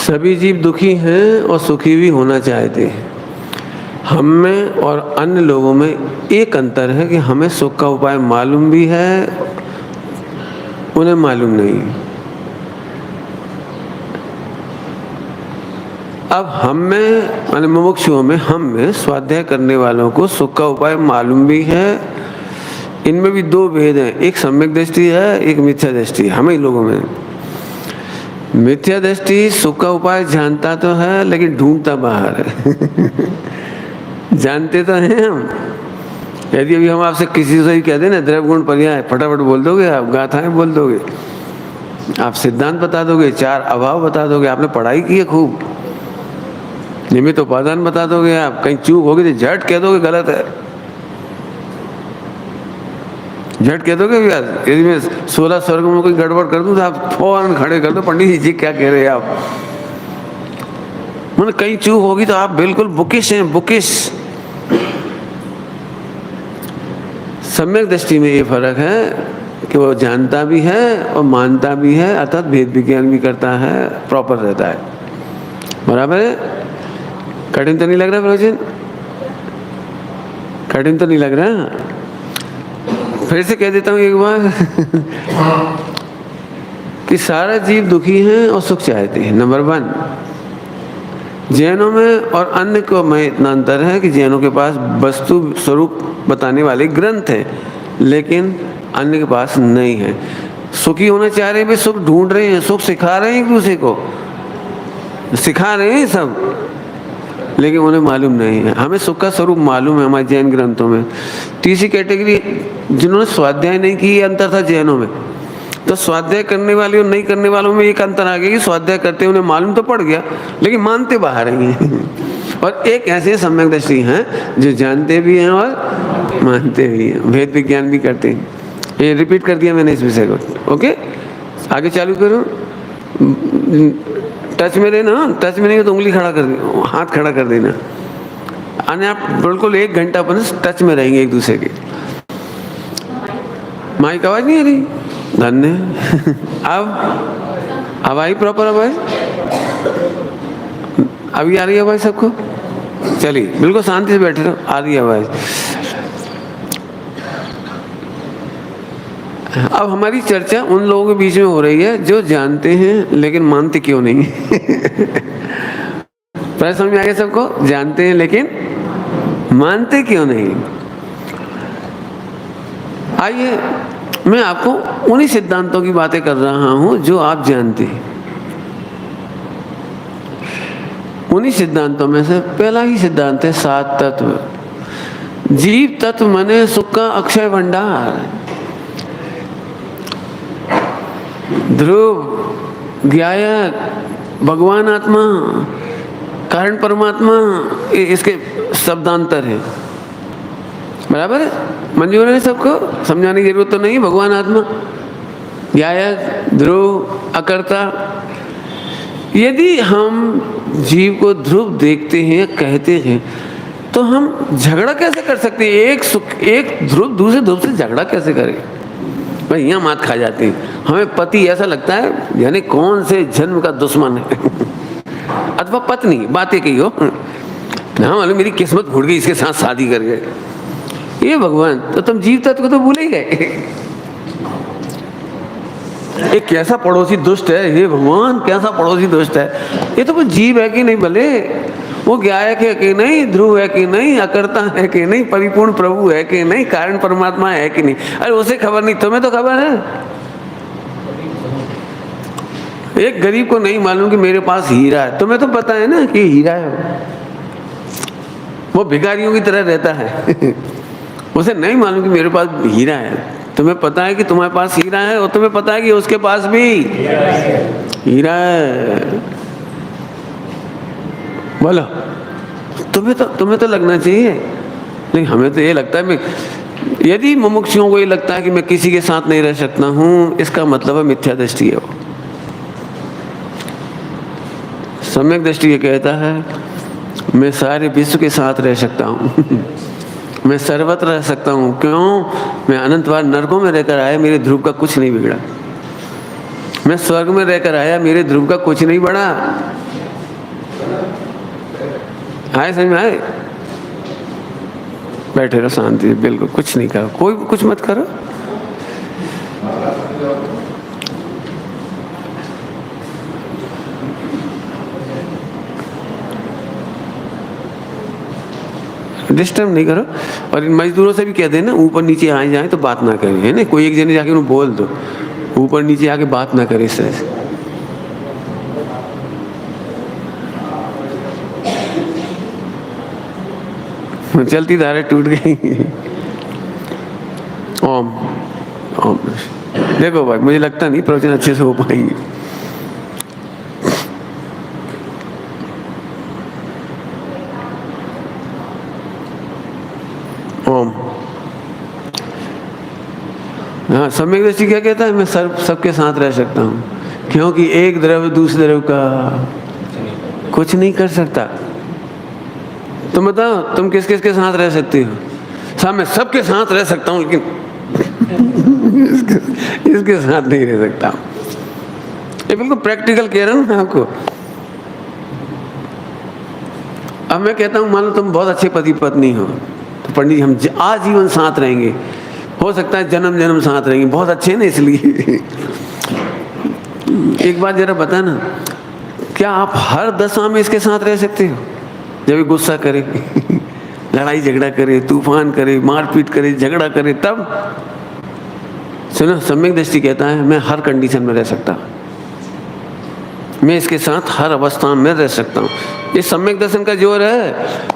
सभी जीव दुखी हैं और सुखी भी होना चाहते हैं। हम में और अन्य लोगों में एक अंतर है कि हमें सुख का उपाय मालूम भी है, उन्हें मालूम नहीं। अब हम में माने मुमुक्षुओं में, हम में स्वाध्याय करने वालों को सुख का उपाय मालूम भी है। इनमें भी दो भेद हैं, एक सम्यक दृष्टि है, एक मिथ्या दृष्टि है। हमें लोगों में मिथ्या दृष्टि सुख का उपाय जानता तो है लेकिन ढूंढता बाहर है। जानते तो हैं हम। यदि अभी हम आपसे किसी से ही कह दें ना द्रव्य गुण पर्याय, फटाफट बोल दोगे आप, गाथाएं बोल दोगे आप, सिद्धांत बता दोगे, चार अभाव बता दोगे, आपने पढ़ाई की है खूब, निमित्त उपादान बता दोगे आप। कहीं चूक होगी तो झट कह दोगे गलत है, झट कह दोगे यार। यदि मैं 16 स्वर्गों में कोई गड़बड़ कर दूं तो आप फौरन खड़े कर दो, पंडित जी क्या कह रहे हैं आप। मतलब कहीं चूक होगी तो आप बिल्कुल बुकिश हैं, बुकिश। सम्यक दृष्टि में ये फर्क है कि वो जानता भी है और मानता भी है, अर्थात भेद विज्ञान भी करता है, प्रॉपर रहता है। बराबर है? कठिन तो नहीं लग रहा प्रवचन? कठिन तो नहीं लग रहा? फिर से कह देता हूँ एक बार कि सारा जीव दुखी हैं और सुख चाहते हैं। नंबर 1, जैनों में और अन्य को में इतना अंतर है कि जैनों के पास वस्तु स्वरूप बताने वाले ग्रंथ हैं, लेकिन अन्य के पास नहीं है। सुखी होना चाह रहे हैं, वे सुख ढूंढ रहे हैं, सुख सिखा रहे हैं, एक दूसरे को सिखा रहे हैं सब, लेकिन उन्हें मालूम नहीं है। हमें सुख का स्वरूप मालूम है हमारे जैन ग्रंथों में। तीसरी कैटेगरी जिन्होंने स्वाध्याय नहीं की, ये अंतर था जैनों में। तो स्वाध्याय करने वाले और नहीं करने वालों में एक अंतर आ गया कि स्वाध्याय करते उन्हें मालूम तो पड़ गया लेकिन मानते बाहर हैं। और एक ऐसे सम्यक दृष्टि हैं जो जानते भी हैं और मानते भी हैं, भेद विज्ञान भी करते हैं। ये रिपीट कर दिया मैंने इस विषय को। ओके, आगे चालू करूँ। टच में रहना, टच में नहीं हो तो उंगली खड़ा कर देना, हाथ खड़ा कर देना। आने आप बिल्कुल 1 घंटा अपन टच में रहेंगे एक दूसरे के। माइक आवाज नहीं आ रही? धन्य। अब आई प्रॉपर आवाज? अभी आ रही है आवाज सबको? चलिए बिल्कुल शांति से बैठे रहो, आ रही है आवाज। अब हमारी चर्चा उन लोगों के बीच में हो रही है जो जानते हैं लेकिन मानते क्यों नहीं। प्रश्न समझ में आ गया सबको? जानते हैं लेकिन मानते क्यों नहीं? आइए मैं आपको उन्हीं सिद्धांतों की बातें कर रहा हूं जो आप जानते हैं। उन्हीं सिद्धांतों में से पहला ही सिद्धांत है 7 तत्व। जीव तत्व माने सुख का अक्षय भंडार। ध्रुव, ज्ञायक, भगवान आत्मा, कारण परमात्मा, इसके शब्दांतर है। बराबर है? मंजूर है सबको? समझाने की जरूरत तो नहीं। भगवान आत्मा, ज्ञायक, ध्रुव, अकर्ता। यदि हम जीव को ध्रुव देखते हैं, कहते हैं, तो हम झगड़ा कैसे कर सकते हैं? एक ध्रुव दूसरे ध्रुव से झगड़ा कैसे करें? भाई यहाँ मात खा जाती है। हमें पति ऐसा लगता है यानी कौन से जन्म का दुश्मन है। अथवा पत्नी, बातें कही हो ना, मालूम मेरी किस्मत फूट गई, इसके साथ शादी कर गए। ये भगवान, तो तुम जीव तत्व को तो भूल ही गए। एक कैसा पड़ोसी दुष्ट है, हे भगवान कैसा पड़ोसी दुष्ट है। ये तो कोई जीव है कि नहीं, भले वो ज्ञायक है कि नहीं, ध्रुव है कि नहीं, अकर्ता है कि नहीं, परिपूर्ण प्रभु है कि नहीं, कारण परमात्मा है कि नहीं। अरे उसे खबर नहीं, तुम्हें तो खबर है। एक गरीब को नहीं मालूम कि मेरे पास हीरा है, तुम्हें तो पता है ना कि हीरा है। वो भिखारियों की तरह रहता है। उसे नहीं मालूम कि मेरे पास हीरा है। तुम्हें पता है कि तुम्हारे पास हीरा है और तुम्हें पता है कि उसके पास भी हीरा है। बोलो, तुम्हें तो लगना चाहिए, लेकिन हमें तो ये लगता है। यदि मुमुक्षुओं को ये लगता है कि मैं किसी के साथ नहीं रह सकता हूँ, इसका मतलब है मिथ्या दृष्टि है। वो सम्यक दृष्टि ये कहता है मैं सारे विश्व के साथ रह सकता हूँ। मैं सर्वत्र रह सकता हूँ। क्यों? मैं अनंत बार नरकों में रहकर आया, मेरे ध्रुव का कुछ नहीं बिगड़ा। मैं स्वर्ग में रहकर आया, मेरे ध्रुव का कुछ नहीं बढ़ा। आए समझ में आए? बैठे रहो शांति से, बिल्कुल कुछ नहीं करो, कोई कुछ मत करो। डिस्टर्ब नहीं करो। और इन मजदूरों से भी कह देना ऊपर नीचे आए जाए तो बात ना करें, है ना? कोई एक जने जाके उन्हें बोल दो ऊपर नीचे आके बात ना करे इस तरह से। चलती धारा टूट गई। ओम ओम। देखो भाई, मुझे लगता नहीं प्रवचन अच्छे से हो पाएंगे। ओम। हाँ, सम्यक दृष्टि क्या कहता है? मैं सबके साथ रह सकता हूँ, क्योंकि एक द्रव्य दूसरे द्रव्य का कुछ नहीं कर सकता। तुम बताओ, तुम किस किस के साथ रह सकती हो? साहब मैं सबके साथ रह सकता हूँ, लेकिन इसके साथ नहीं रह सकता। ये बिल्कुल प्रैक्टिकल कह रहा हूँ मैं आपको। अब मैं कहता हूँ मान लो तुम बहुत अच्छे पति पत्नी हो, तो पंडित हम आजीवन साथ रहेंगे, हो सकता है जन्म जन्म साथ रहेंगे, बहुत अच्छे ना इसलिए। एक बात जरा बता ना, क्या आप हर दशा में इसके साथ रह सकते हो? जब गुस्सा करे, लड़ाई झगड़ा करे, तूफान करे, मारपीट करे, झगड़ा करे, तब सुनो, सम्यक दृष्टि कहता है मैं हर कंडीशन में रह सकता हूँ, मैं इसके साथ हर अवस्था में रह सकता हूँ। ये सम्यक दर्शन का जोर है,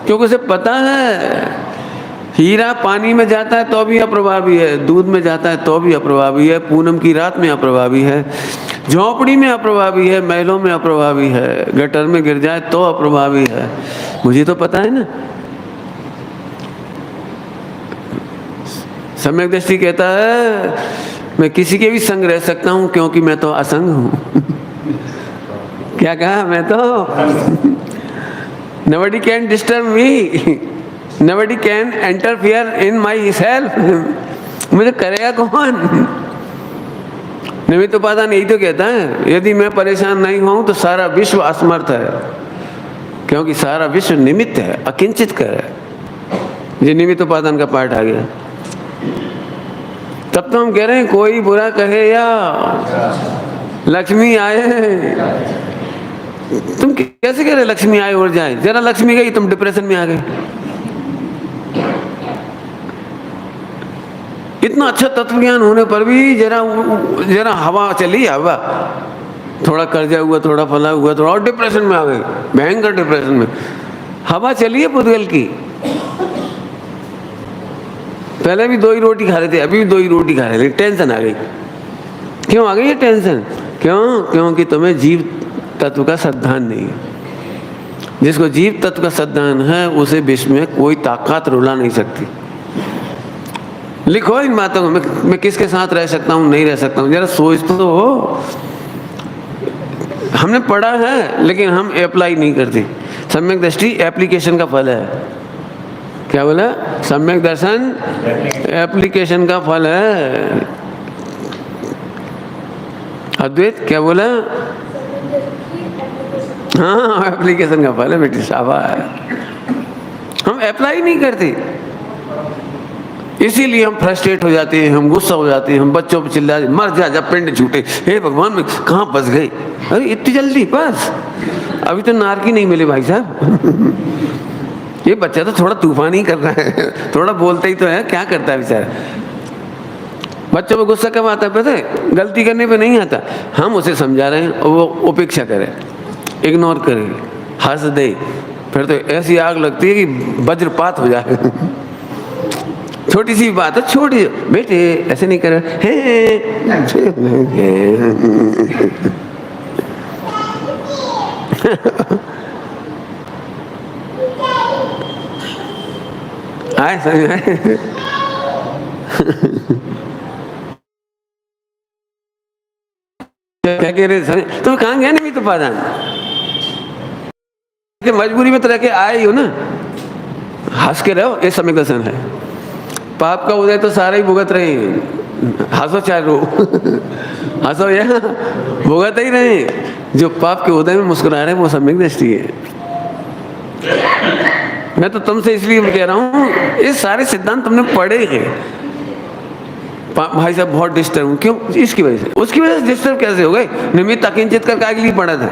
क्योंकि उसे पता है हीरा पानी में जाता है तो भी अप्रभावी है, दूध में जाता है तो भी अप्रभावी है, पूनम की रात में अप्रभावी है, झोंपड़ी में अप्रभावी है, महलों में अप्रभावी है, गटर में गिर जाए तो अप्रभावी है। मुझे तो पता है ना। सम्यक दृष्टि कहता है मैं किसी के भी संग रह सकता हूं, क्योंकि मैं तो असंग हूं। क्या कहा? मैं तो nobody can disturb me, nobody can interfere in myself। मुझे करेगा कौन? निमित्त उपादान यही तो कहता है, यदि मैं परेशान नहीं हूं तो सारा विश्व असमर्थ है, क्योंकि सारा विश्व निमित्त है, अकिंचित कर है। ये निमित्त उपादान का पार्ट आ गया। तब तो हम कह रहे हैं कोई बुरा कहे या लक्ष्मी आए, तुम कैसे कह रहे लक्ष्मी आए और जाए? जरा लक्ष्मी गई तुम डिप्रेशन में आ गए। इतना अच्छा तत्व ज्ञान होने पर भी जरा हवा चली, हवा थोड़ा कर्जा हुआ, थोड़ा फला हुआ, थोड़ा और डिप्रेशन में आ गए, भयंकर डिप्रेशन में। हवा चली है पुद्गल की। पहले भी 2 ही रोटी खा रहे थे, अभी भी 2 ही रोटी खा रहे थे, टेंशन आ गई। क्यों आ गई ये टेंशन? क्यों? क्योंकि तुम्हें जीव तत्व का श्रद्धान नहीं है। जिसको जीव तत्व का श्रद्धान है उसे विश्व में कोई ताकत रुला नहीं सकती। लिखो इन बातों को, मैं किसके साथ रह सकता हूँ, नहीं रह सकता हूँ, जरा सोच तो हो। हमने पढ़ा है लेकिन हम अप्लाई नहीं करते। सम्यक दृष्टि एप्लीकेशन का फल है। क्या बोला? सम्यक दर्शन एप्लीकेशन का फल है। अद्वैत क्या बोला? हाँ, एप्लीकेशन का फल है बेटी, शाबाश। हम अप्लाई नहीं करते, इसीलिए हम फ्रस्ट्रेट हो जाते हैं, हम गुस्सा हो जाते हैं, हम बच्चों पर चिल्लाते, मर जा जब पिंड छूटे, हे भगवान मैं कहाँ फंस गए? अरे इतनी जल्दी बस, अभी तो नारकी नहीं मिले भाई साहब। ये बच्चा तो थोड़ा तूफान ही कर रहा है, थोड़ा बोलता ही तो है, क्या करता है बेचारा। बच्चों को गुस्सा कब आता है पता है? गलती करने पे नहीं आता। हम उसे समझा रहे हैं और वो उपेक्षा करे, इग्नोर करे, हंस दे, फिर तो ऐसी आग लगती है कि वज्रपात हो जाए। छोटी सी बात है, छोटी बेटे ऐसे नहीं कर आए समझ आए। क्या कह रहे? तुम कहाँ गए? नहीं तो पादान मजबूरी में तो रह के आए हो ना, हंस के रहो, ये सम्यक दर्शन है। पाप का उदय तो सारे ही भुगत रहे हैं, हंसो चाहे रो, हंसो या भुगत ही रहे। जो पाप के उदय में मुस्कुरा रहे हैं वो सम्यक दृष्टि है। मैं तो तुमसे इसलिए कह रहा हूँ, ये सारे सिद्धांत तुमने पढ़े हैं। भाई साहब बहुत डिस्टर्ब हूँ, क्यों? इसकी वजह से। उसकी वजह से डिस्टर्ब कैसे हो गए? निमित्त अकिंचित कर काय के लिए पढ़ा था?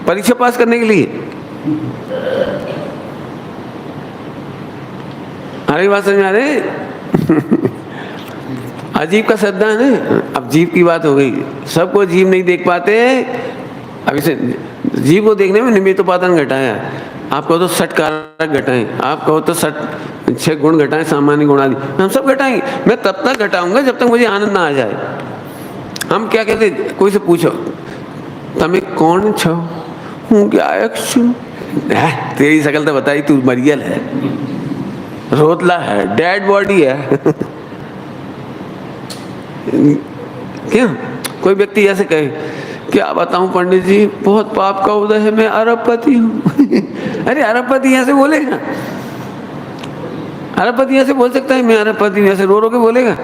परीक्षा पास करने के लिए। हमारी बात समझ आ रही? अजीब का सिद्धांत है। अब जीव की बात हो गई, सबको जीव नहीं देख पाते। अब इसे जीव को देखने में निमित्त उपादान घटाया, आप कहो तो सठ कारक घटाएं, आप कहो तो 6 गुण घटाएं, सामान्य गुण आदि, हम सब घटाएंगे। मैं तब तक घटाऊंगा जब तक मुझे आनंद ना आ जाए। हम क्या कहते, कोई से पूछो तमें कौन छो? हूँ गायक छू। तेरी शकल तो बताई, तू मरियल है, रोतला है, डेड बॉडी है। क्या कोई व्यक्ति ऐसे कहे, क्या बताऊं पंडित जी, बहुत पाप का उदय है, मैं अरबपति हूँ। अरे अरबपति ऐसे बोलेगा? अरबपति ऐसे बोल सकता है मैं अरबपति हूँ? ऐसे रो रो के बोलेगा?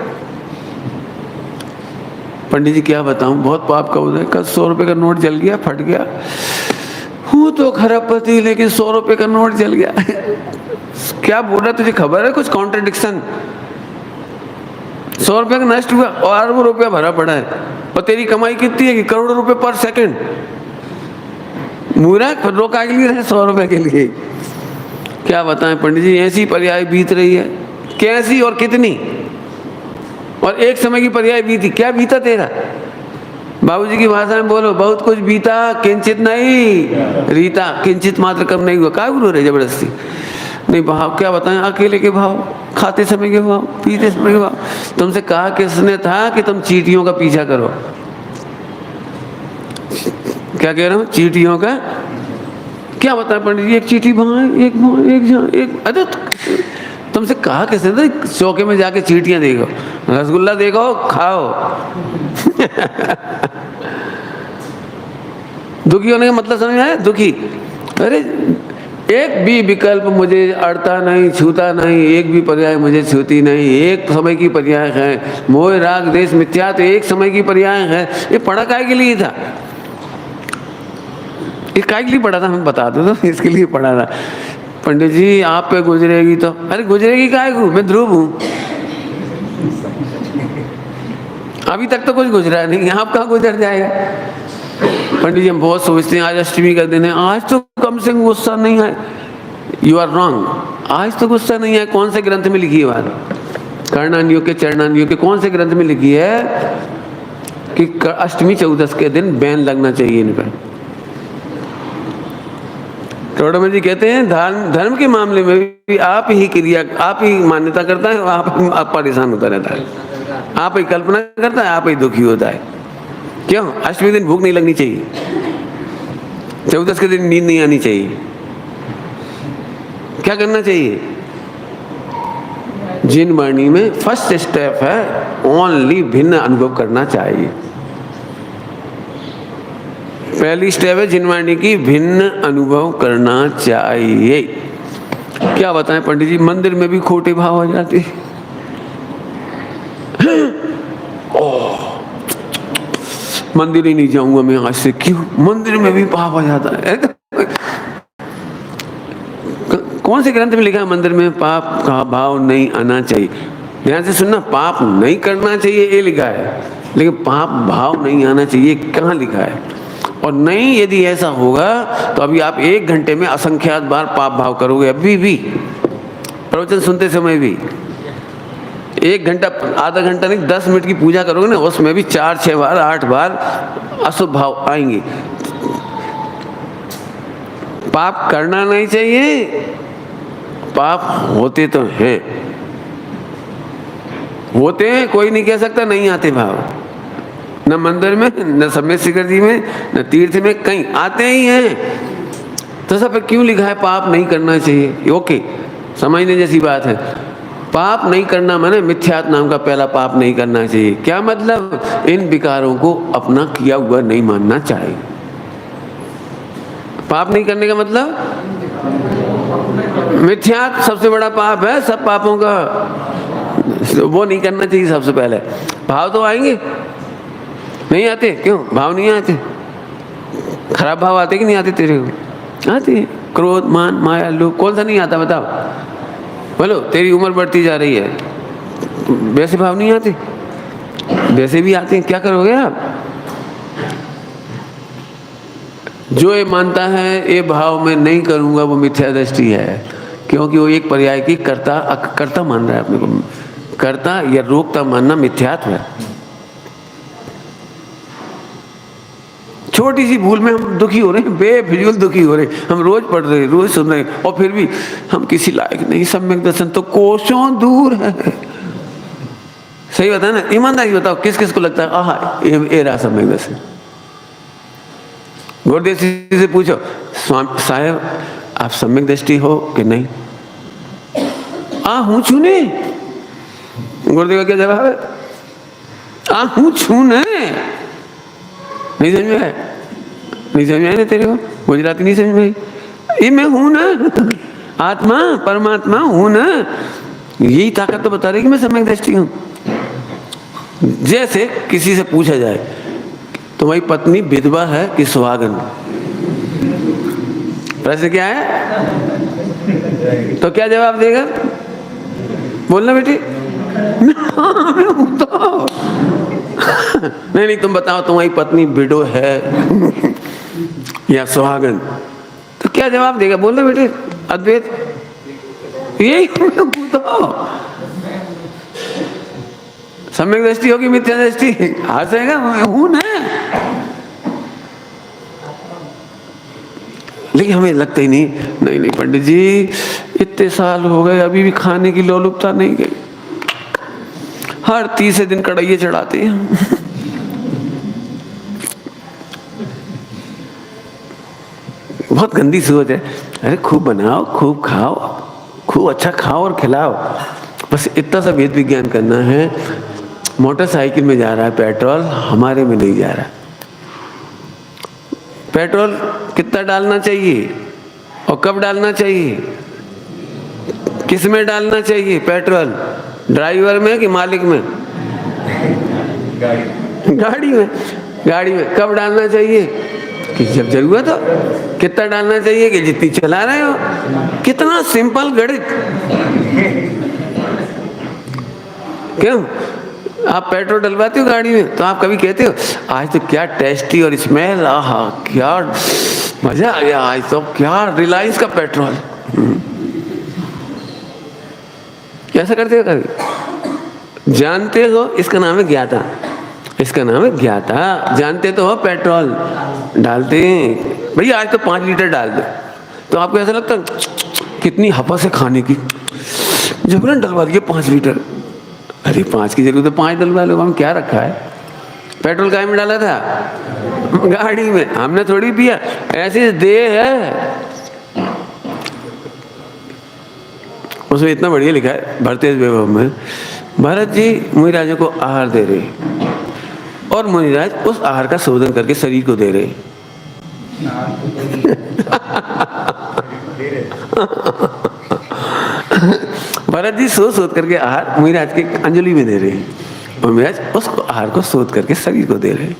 पंडित जी क्या बताऊं, बहुत पाप का उदय, कल 100 रुपए का नोट जल गया, फट गया। हूँ तो खरबपति, लेकिन 100 रुपए का नोट जल गया। क्या बोल रहा, तुझे खबर है कुछ कॉन्ट्रडिक्शन? 100 रुपये का नष्ट हुआ और अरबों रुपया भरा पड़ा है, और तेरी कमाई कितनी है कि करोड़ों रुपए पर सेकंड। मूर्ख, फिर रोका के लिए रहे 100 रुपए के लिए। क्या बताएं पंडित जी, ऐसी पर्याय बीत रही है, कैसी और कितनी, और एक समय की पर्याय बीती। क्या बीता तेरा? बाबूजी की भाषा में बोलो, बहुत कुछ बीता, किंचित नहीं रीता। किंचित मात्र कम नहीं हुआ। क्या गुरु रे जबरदस्ती नहीं। भाव क्या बताएं, अकेले के भाव, खाते समय के भाव, पीते समय के भाव। तुमसे कहा किसने था कि तुम चींटियों का पीछा करो? क्या कह रहा हूँ? चींटियों का क्या बताएं पंडित जी, एक चींटी वहाँ, एक वहाँ, एक जहाँ, एक। अरे तुमसे कहा किसने था चौके में जाके चींटियां देखो, रसगुल्ला देखो, खाओ। दुखी होने का मतलब समझ आया? दुखी। अरे एक भी विकल्प मुझे अड़ता नहीं, छूता नहीं, एक भी पर्याय मुझे छूती नहीं। एक समय की पर्याय है, मोह राग देश मिथ्या, तो एक समय की पर्याय है। ये पढ़ा काय के लिए था? ये काय के लिए पढ़ा था? हम बता दो तो, इसके लिए पढ़ा था। पंडित जी आप पे गुजरेगी तो, अरे गुजरेगी काय को? मैं ध्रुव हूँ, अभी तक तो कुछ गुजरा नहीं, आप कहाँ गुजर जाएगा? पंडित जी हम बहुत सोचते हैं, आज अष्टमी का दिन है, आज तो कम से कम गुस्सा नहीं है। यू आर रॉन्ग, आज तो गुस्सा नहीं है। कौन से ग्रंथ में लिखी है बात? कर्णान्यों के चरणान्यों के कौन से ग्रंथ में लिखी है कि अष्टमी 14 के दिन बैन लगना चाहिए इन पर? टोडरमल जी कहते हैं धर्म के मामले में भी आप ही क्रिया, आप ही मान्यता करता है, आप परेशान होता रहता है, आप ही कल्पना करता है, आप ही दुखी होता है। क्यों? अष्टमी दिन भूख नहीं लगनी चाहिए, 14 के दिन नींद नहीं आनी चाहिए। क्या करना चाहिए? जिन वाणी में फर्स्ट स्टेप है ओनली भिन्न अनुभव करना चाहिए। पहली स्टेप है जिनवाणी की भिन्न अनुभव करना चाहिए। क्या बताएं पंडित जी, मंदिर में भी खोटे भाव हो जाते। मंदिर ही नहीं जाऊंगा मैं आज से। क्यों? मंदिर में भी पाप हो जाता है। कौन से ग्रंथ में लिखा है मंदिर में पाप का भाव नहीं आना चाहिए? ध्यान से सुनना, पाप नहीं करना चाहिए ये लिखा है, लेकिन पाप भाव नहीं आना चाहिए कहाँ लिखा है? और नहीं, यदि ऐसा होगा तो अभी आप 1 घंटे में असंख्यात बार पाप भाव करोगे। अभी भी प्रवचन सुनते समय भी 1 घंटा, आधा घंटा नहीं, 10 मिनट की पूजा करोगे ना, उसमें भी 4-6 बार 8 बार अशुभ भाव आएंगे। पाप करना नहीं चाहिए, पाप होते तो हैं, होते हैं, कोई नहीं कह सकता नहीं आते भाव। न मंदिर में, न समय शिखर जी में, न तीर्थ में, कहीं आते ही हैं। तो सब क्यों लिखा है पाप नहीं करना चाहिए? ओके, समझने जैसी बात है। पाप नहीं करना माने मिथ्यात्व नाम का पहला पाप नहीं करना चाहिए। क्या मतलब? इन विकारों को अपना किया हुआ नहीं मानना चाहिए। पाप नहीं करने का मतलब मिथ्यात्व सबसे बड़ा पाप है सब पापों का, वो नहीं करना चाहिए। सबसे पहले भाव तो आएंगे, नहीं आते? क्यों भाव नहीं आते? खराब भाव आते कि नहीं आते? तेरे को आते हैं। क्रोध, मान, माया, लोभ, कौन सा नहीं आता बताओ? बोलो, तेरी उम्र बढ़ती जा रही है, वैसे भाव नहीं आते? वैसे भी आते हैं, क्या करोगे आप? जो ये मानता है ये भाव मैं नहीं करूंगा, वो मिथ्या दृष्टि है, क्योंकि वो एक पर्याय की कर्ता मान रहा है अपने को। कर्ता या रोकता मानना मिथ्यात्व है। छोटी सी भूल में हम दुखी हो रहे हैं, बेफिजूल दुखी हो रहे हैं, हम रोज पढ़ रहे हैं, रोज सुन रहे हैं, और फिर भी हम किसी लायक नहीं। सम्यक दर्शन तो कोसों दूर है। सही बताया ना? ईमानदारी बताओ, किस किस को लगता है आहा ये रहा सम्यक दर्शन? गुरुदेव से पूछो, साहब आप सम्यक दृष्टि हो कि नहीं? हूँ छूने। गुरुदेव का क्या जवाब है? हूँ छूने। नहीं समझ में आया? नहीं समझ में आया ना तेरे को? गुजराती नहीं समझ में आई? ये मैं हूं ना, आत्मा परमात्मा हूं ना। यही ताकत तो बता रही कि मैं सम्यक दृष्टि हूं। जैसे किसी से पूछा जाए तुम्हारी पत्नी विधवा है कि सुहागन? प्रश्न क्या है? तो क्या जवाब देगा? बोलना बेटी। नहीं, तुम बताओ तुम्हारी पत्नी विडो है या सुहागन? तो क्या जवाब देगा? बोलना बेटे। अद्वैत यही बताओ। सम्यक दृष्टि होगी मिथ्या दृष्टि? हंसेगा, हूं ना। लेकिन हमें लगता ही नहीं पंडित जी, इतने साल हो गए अभी भी खाने की लोलुपता नहीं गई। हर तीसरे दिन कढ़ाइये चढ़ाते हैं। बहुत गंदी सोच है। अरे खूब बनाओ, खूब खाओ, खूब अच्छा खाओ और खिलाओ। बस इतना सा वेद विज्ञान करना है। मोटरसाइकिल में जा रहा है पेट्रोल, हमारे में नहीं जा रहा। पेट्रोल कितना डालना चाहिए और कब डालना चाहिए? किस में डालना चाहिए पेट्रोल? ड्राइवर में कि मालिक में? गाड़ी में। गाड़ी में कब डालना चाहिए? कि जब जरूरत हो। कितना डालना चाहिए? कि जितनी चला रहे हो। कितना सिंपल गणित। क्यों? आप पेट्रोल डलवाते हो गाड़ी में तो आप कभी कहते हो आज तो क्या टेस्टी और स्मेल, आहा क्या मजा आ गया, आज तो क्या रिलायंस का पेट्रोल। कैसा करते हो कभी? जानते हो इसका नाम है ज्ञाता। इसका नाम है ज्ञाता। जानते तो हो पेट्रोल डालते हैं भैया, आज तो 5 लीटर डाल दो, तो आपको ऐसा लगता है कितनी हपस है खाने की, जबरन डलवा दिए 5 लीटर। अरे 5 की जरूरत है 5 डलवा लो। हम क्या रखा है? पेट्रोल काय में डाला था? गाड़ी में। हमने थोड़ी पिया, ऐसी देह है। उसमें इतना बढ़िया लिखा है भरतेज वैभव में, भरत जी मुनिराजों को आहार दे रहे और मुनिराज उस आहार का शोधन करके शरीर को दे रहे। भरत जी सोच करके आहार मुनिराज के अंजलि में दे रहे हैं और मुनिराज उस आहार को सोच करके शरीर को दे रहे हैं।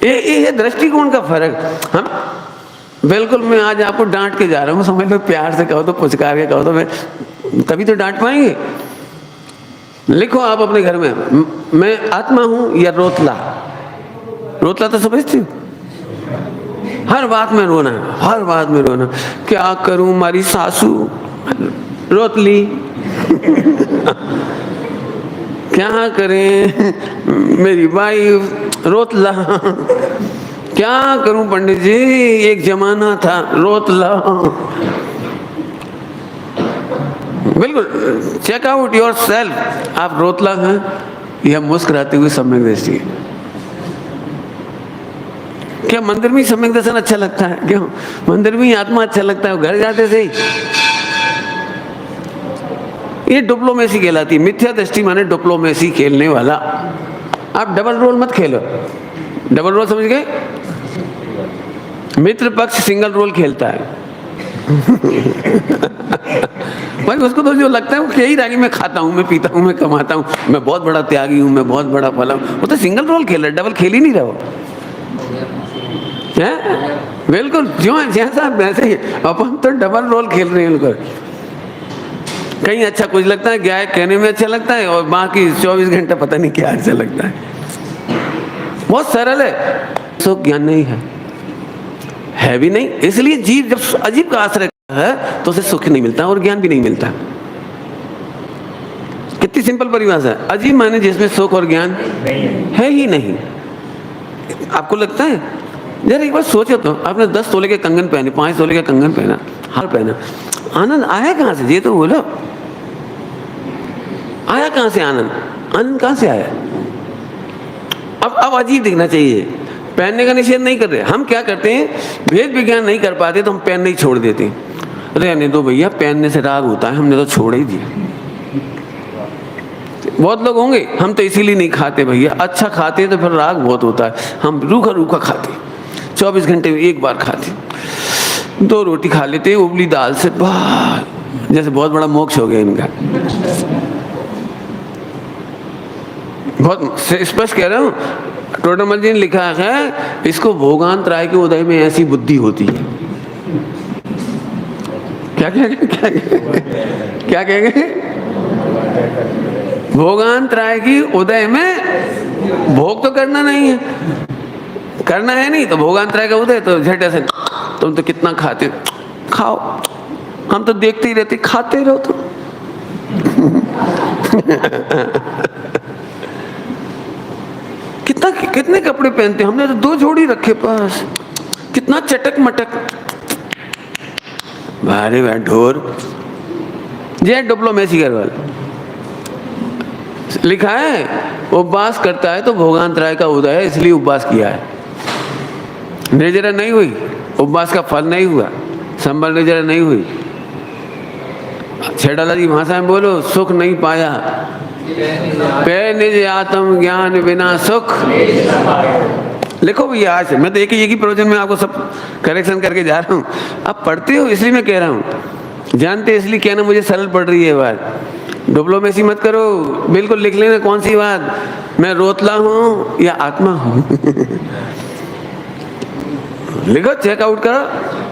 ये दृष्टिकोण का फर्क। हम बिल्कुल, मैं आज आपको डांट के जा रहा हूँ, समझ लो प्यार से कहो तो, पुचकार के कहो तो, मैं तभी तो डांट पाएंगे। लिखो आप अपने घर में, मैं आत्मा हूं या रोतला? रोतला तो समझती हो, हर बात में रोना, हर बात में रोना। क्या करूं, हमारी सासू रोतली। क्या करें, मेरी वाइफ रोतला। क्या करूं पंडित जी, एक जमाना था रोतला। बिल्कुल चेक आउट योर सेल्फ। आप रोतला हैं या मुस्कुराते हुए सम्यक दृष्टि? क्या मंदिर में सम्यक दर्शन अच्छा लगता है? क्यों? मंदिर में आत्मा अच्छा लगता है, घर जाते से ही। ये डिप्लोमेसी कहलाती है। मिथ्या दृष्टि माने डिप्लोमेसी खेलने वाला। आप डबल रोल मत खेलो। डबल रोल समझ गए? मित्र पक्ष सिंगल रोल खेलता है। भाई उसको तो जो लगता है वो यही रागी, मैं खाता हूँ, मैं पीता हूँ, मैं कमाता हूँ, मैं बहुत बड़ा त्यागी हूँ, मैं बहुत बड़ा फला हूँ। वो तो सिंगल रोल खेल रहा है, डबल खेल ही नहीं रहा। है बिल्कुल जो है जैसा वैसे ही। अपन तो डबल रोल खेल रहे हैं बिल्कुल। कहीं अच्छा कुछ लगता है, क्या है कहने में अच्छा लगता है, और बाकी 24 घंटा पता नहीं क्या अच्छा लगता है। बहुत सरल है, सुख ज्ञान नहीं है भी नहीं। इसलिए जीव जब अजीब का आश्रय है तो उसे सुख नहीं मिलता और ज्ञान भी नहीं मिलता। कितनी सिंपल परिभाषा है। अजीब माने जिसमें सुख और ज्ञान है ही नहीं। आपको लगता है? जरा एक बार सोचो तो, आपने 10 तोले के कंगन पहने, 5 तोले के कंगन पहना, हार पहना, आनंद आया कहाँ से? ये तो बोलो, आया कहाँ से आनंद? आनंद कहाँ से आया? अब अजीब दिखना चाहिए। पहनने का निषेध नहीं कर रहे। हम क्या करते हैं, भेद विज्ञान नहीं कर पाते तो हम पहनने ही छोड़ देते हैं। रहने दो भैया, पहनने से राग होता है, हमने तो छोड़ ही दिया। बहुत लोग होंगे, हम तो इसीलिए नहीं खाते भैया। अच्छा खाते तो फिर राग बहुत होता है, हम रूखा रूखा खाते, 24 घंटे में एक बार खाते, 2 रोटी खा लेते हैं उबली दाल से, बाहर जैसे बहुत बड़ा मोक्ष हो गया इनका। बहुत स्पष्ट कह रहा हूँ, टोडरमल जी ने लिखा है, इसको भोगांतराय के उदय में ऐसी बुद्धि होती है। क्या कहेंगे? भोगांतराय की उदय में, भोग तो करना नहीं है, करना है नहीं तो भोगांतराय का उदय, तो झट ऐसे, तुम तो कितना खाते, खाओ, हम तो देखते ही रहते, खाते रहो तो। कितने कपड़े पहनते, हमने तो 2 जोड़ी रखे पास, कितना चटक मटक, भारे भाई ढोर। जय डिप्लोमेसी करवाल लिखा है, उपवास करता है तो भोगांतराय का उदय है, इसलिए उपवास किया है। निर्जरा नहीं हुई, उपवास का फल नहीं हुआ, संबल निर्जरा नहीं हुई। छेड़ाला जी भाषा में बोलो, सुख नहीं पाया पे निज आत्म ज्ञान बिना सुख। लिखो भैया, आज मैं तो एक ही प्रवचन में आपको सब करेक्शन करके जा रहा हूँ। आप पढ़ते हो इसलिए मैं कह रहा हूँ, जानते इसलिए कहना मुझे सरल पड़ रही है बात। डिप्लोमेसी मत करो, बिल्कुल लिख लेना कौन सी बात, मैं रोतला हूँ या आत्मा हूँ। लिखो, चेकआउट करो।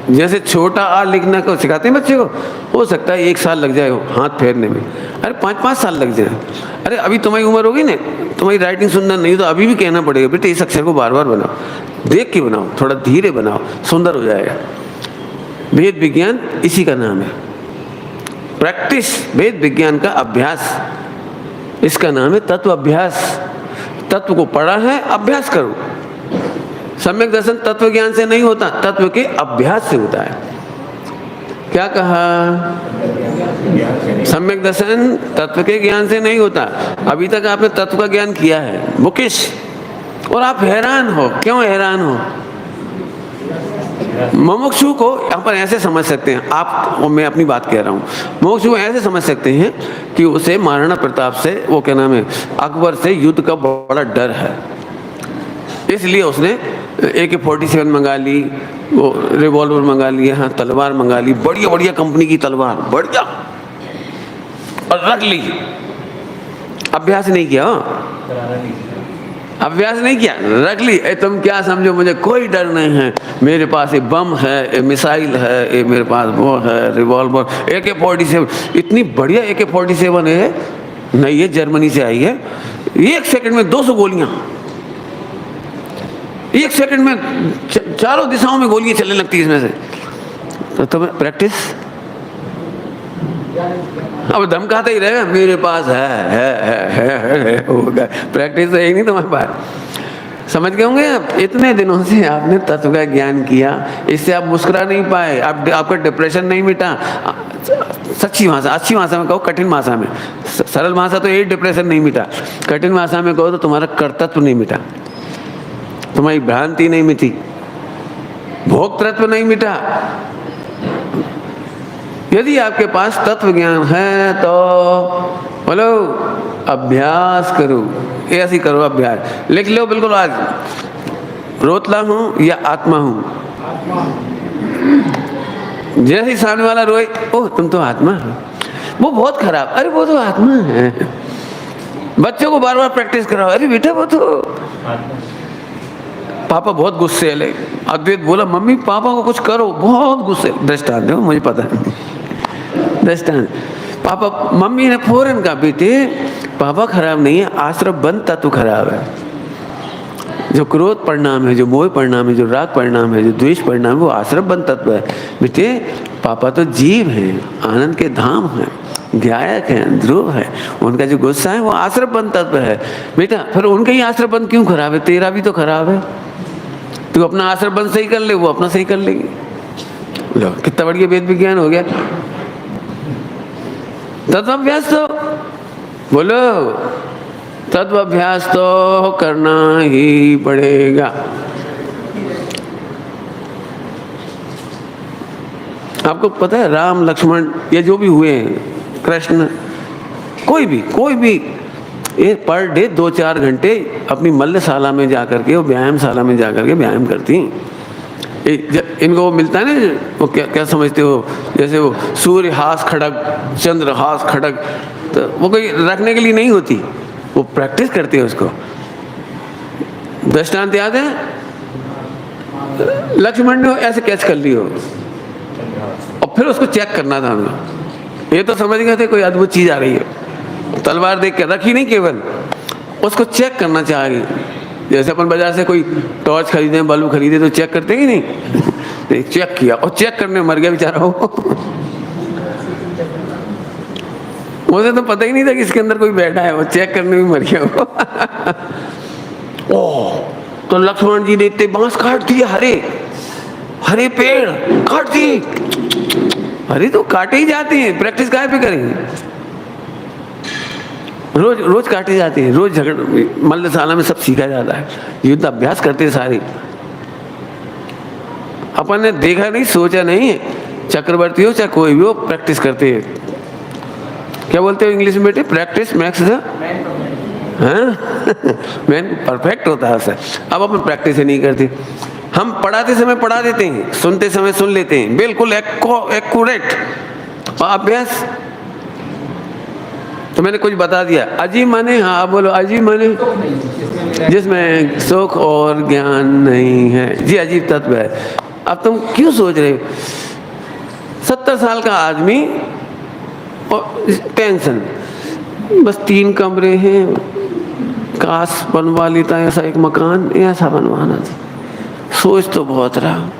जैसे छोटा आ लिखना को सिखाते हैं बच्चे को, हो सकता है 1 साल लग जाए हाथ फेरने में, अरे 5-5 साल लग जाए। अरे अभी तुम्हारी उम्र होगी ना, तुम्हारी राइटिंग सुंदर नहीं तो अभी भी कहना पड़ेगा, बेटे इस अक्षर को बार बार बनाओ, देख के बनाओ, थोड़ा धीरे बनाओ, सुंदर हो जाएगा। वेद विज्ञान इसी का नाम है, प्रैक्टिस। वेद विज्ञान का अभ्यास, इसका नाम है तत्व अभ्यास। तत्व को पढ़ा है, अभ्यास करो। सम्यक दर्शन तत्व ज्ञान से नहीं होता, तत्व के अभ्यास से होता है। क्या कहा? सम्यक दर्शन तत्व के ज्ञान से नहीं होता। अभी तक आपने तत्व का ज्ञान किया है मुकेश, और आप हैरान हो। क्यों हैरान हो? मुमुक्षु को यहाँ पर ऐसे समझ सकते हैं आप, और मैं अपनी बात कह रहा हूँ, मुमुक्षु को ऐसे समझ सकते हैं कि उसे महाराणा प्रताप से, वो क्या नाम है, अकबर से युद्ध का बड़ा डर है, इसलिए उसने AK-47 मंगा ली, वो रिवॉल्वर मंगा लिया, हाँ तलवार मंगा ली, बढ़िया बढ़िया कंपनी की तलवार, बढ़िया, और रख ली। अभ्यास नहीं किया, अभ्यास नहीं किया, रख ली। तुम क्या समझो, मुझे कोई डर नहीं है, मेरे पास एक बम है, मिसाइल है, मेरे पास वो है, रिवॉल्वर, AK-47, इतनी बढ़िया AK-47 है, नहीं ये जर्मनी से आई है, 1 सेकंड में 200 गोलियां, 1 सेकंड में चारों दिशाओं में गोलियां चलने लगती है इसमें से। तो तुम्हें प्रैक्टिस, अब धमकाते ही रहेगा, मेरे पास है होगा। प्रैक्टिस तो नहीं तुम्हारे पास। समझ गए होंगे आप, इतने दिनों से आपने तत्व का ज्ञान किया, इससे आप मुस्कुरा नहीं पाए, आपका डिप्रेशन नहीं मिटा। सच्ची भाषा, अच्छी भाषा में कहो, कठिन भाषा में, सरल भाषा तो यही, डिप्रेशन नहीं मिटा। कठिन भाषा में कहो तो तुम्हारा कर्तव्य नहीं मिटा, तुम्हारी भ्रांति नहीं मिटी, भोक्तृत्व नहीं मिटा। यदि आपके पास तत्व ज्ञान है तो बोलो अभ्यास करो, ऐसी करो अभ्यास। लिख लो बिल्कुल आज, रोतला हूं या आत्मा हूं। जैसे ही सामने वाला रोए, ओह तुम तो आत्मा हो, वो बहुत खराब, अरे वो तो आत्मा है। बच्चों को बार बार प्रैक्टिस कराओ, अरे बेटा वो तो पापा बहुत गुस्से है। अद्वैत बोला मम्मी पापा को कुछ करो, बहुत गुस्से। दृष्टांत दो, मुझे पता है दृष्टांत। पापा, मम्मी ने फौरन कहा बेटे पापा खराब नहीं है, आश्रम बंद तत्व खराब है। जो क्रोध परिणाम है, जो मोह परिणाम है, जो राग परिणाम है, जो द्वेष परिणाम है, वो आश्रम बंद तत्व है। बेटे पापा तो जीव हैं, आनंद के धाम हैं, ध्यायक हैं, ध्रुव है, उनका जो गुस्सा है वो आश्रम बंद तत्व है। बेटा फिर उनका ही आश्रम बंद क्यों खराब है? तेरा भी तो खराब है। तू अपना आश्रम बंद सही कर ले, वो अपना सही कर लेगी। लो कितना बढ़िया वेद विज्ञान हो गया। तत्वाभ्यास तो बोलो, तत्वाभ्यास तो करना ही पड़ेगा। आपको पता है राम लक्ष्मण ये जो भी हुए हैं, कृष्ण, कोई भी ये पर डे 2-4 घंटे अपनी मल्लशाला में जाकर के, वो व्यायामशाला में जाकर के व्यायाम करती हैं। इनको वो मिलता है ना, वो क्या समझते हो, जैसे वो सूर्य हास खड़ग, चंद्र हास खड़ग, तो वो कोई रखने के लिए नहीं होती, वो प्रैक्टिस करते हैं उसको। दृष्टांत याद है, लक्ष्मण ने ऐसे कैच कर ली हो और फिर उसको चेक करना था हमें। ये तो समझ गए थे कोई अद्भुत चीज आ रही है, तलवार देख के रखी नहीं, केवल उसको चेक करना चाह रही। जैसे अपन बाजार से कोई टॉर्च खरीदे, बल्ब खरीदे तो चेक करते ही नहीं, चेक किया और चेक करने मर गया बेचारा वो। मुझे तो पता ही नहीं था कि इसके अंदर कोई बैठा है, वो चेक करने में मर गया वो। ओह, तो लक्ष्मण जी ने इतने बांस काट दिए, हरे पेड़ काट दिए। अरे तो काटे ही जाते हैं, प्रैक्टिस काहे पे करेंगे? रोज काटे जाते हैं, रोज झगड़ मल्लशाला में सब सीखा जाता है, युद्ध अभ्यास करते हैं सारे। अपन ने देखा नहीं, सोचा नहीं है, चक्रवर्ती हो चाहे कोई भी हो, प्रैक्टिस करते हैं। क्या बोलते हो इंग्लिश में बेटे? Practice max the man perfect होता है सर। अब अपन प्रैक्टिस नहीं करते। हम पढ़ाते समय पढ़ा देते हैं, सुनते समय सुन लेते हैं, बिल्कुल एक्यूरेट। अभ्यास तो मैंने कुछ बता दिया। अजीब माने, हाँ बोलो अजीब माने, जिसमें सुख और ज्ञान नहीं है। जी अजीब तत्व है। अब तुम क्यों सोच रहे हो? 70 साल का आदमी और टेंशन, बस 3 कमरे हैं, काश बनवा लेता ऐसा एक मकान, ऐसा बनवाना था। सोच तो बहुत रहा,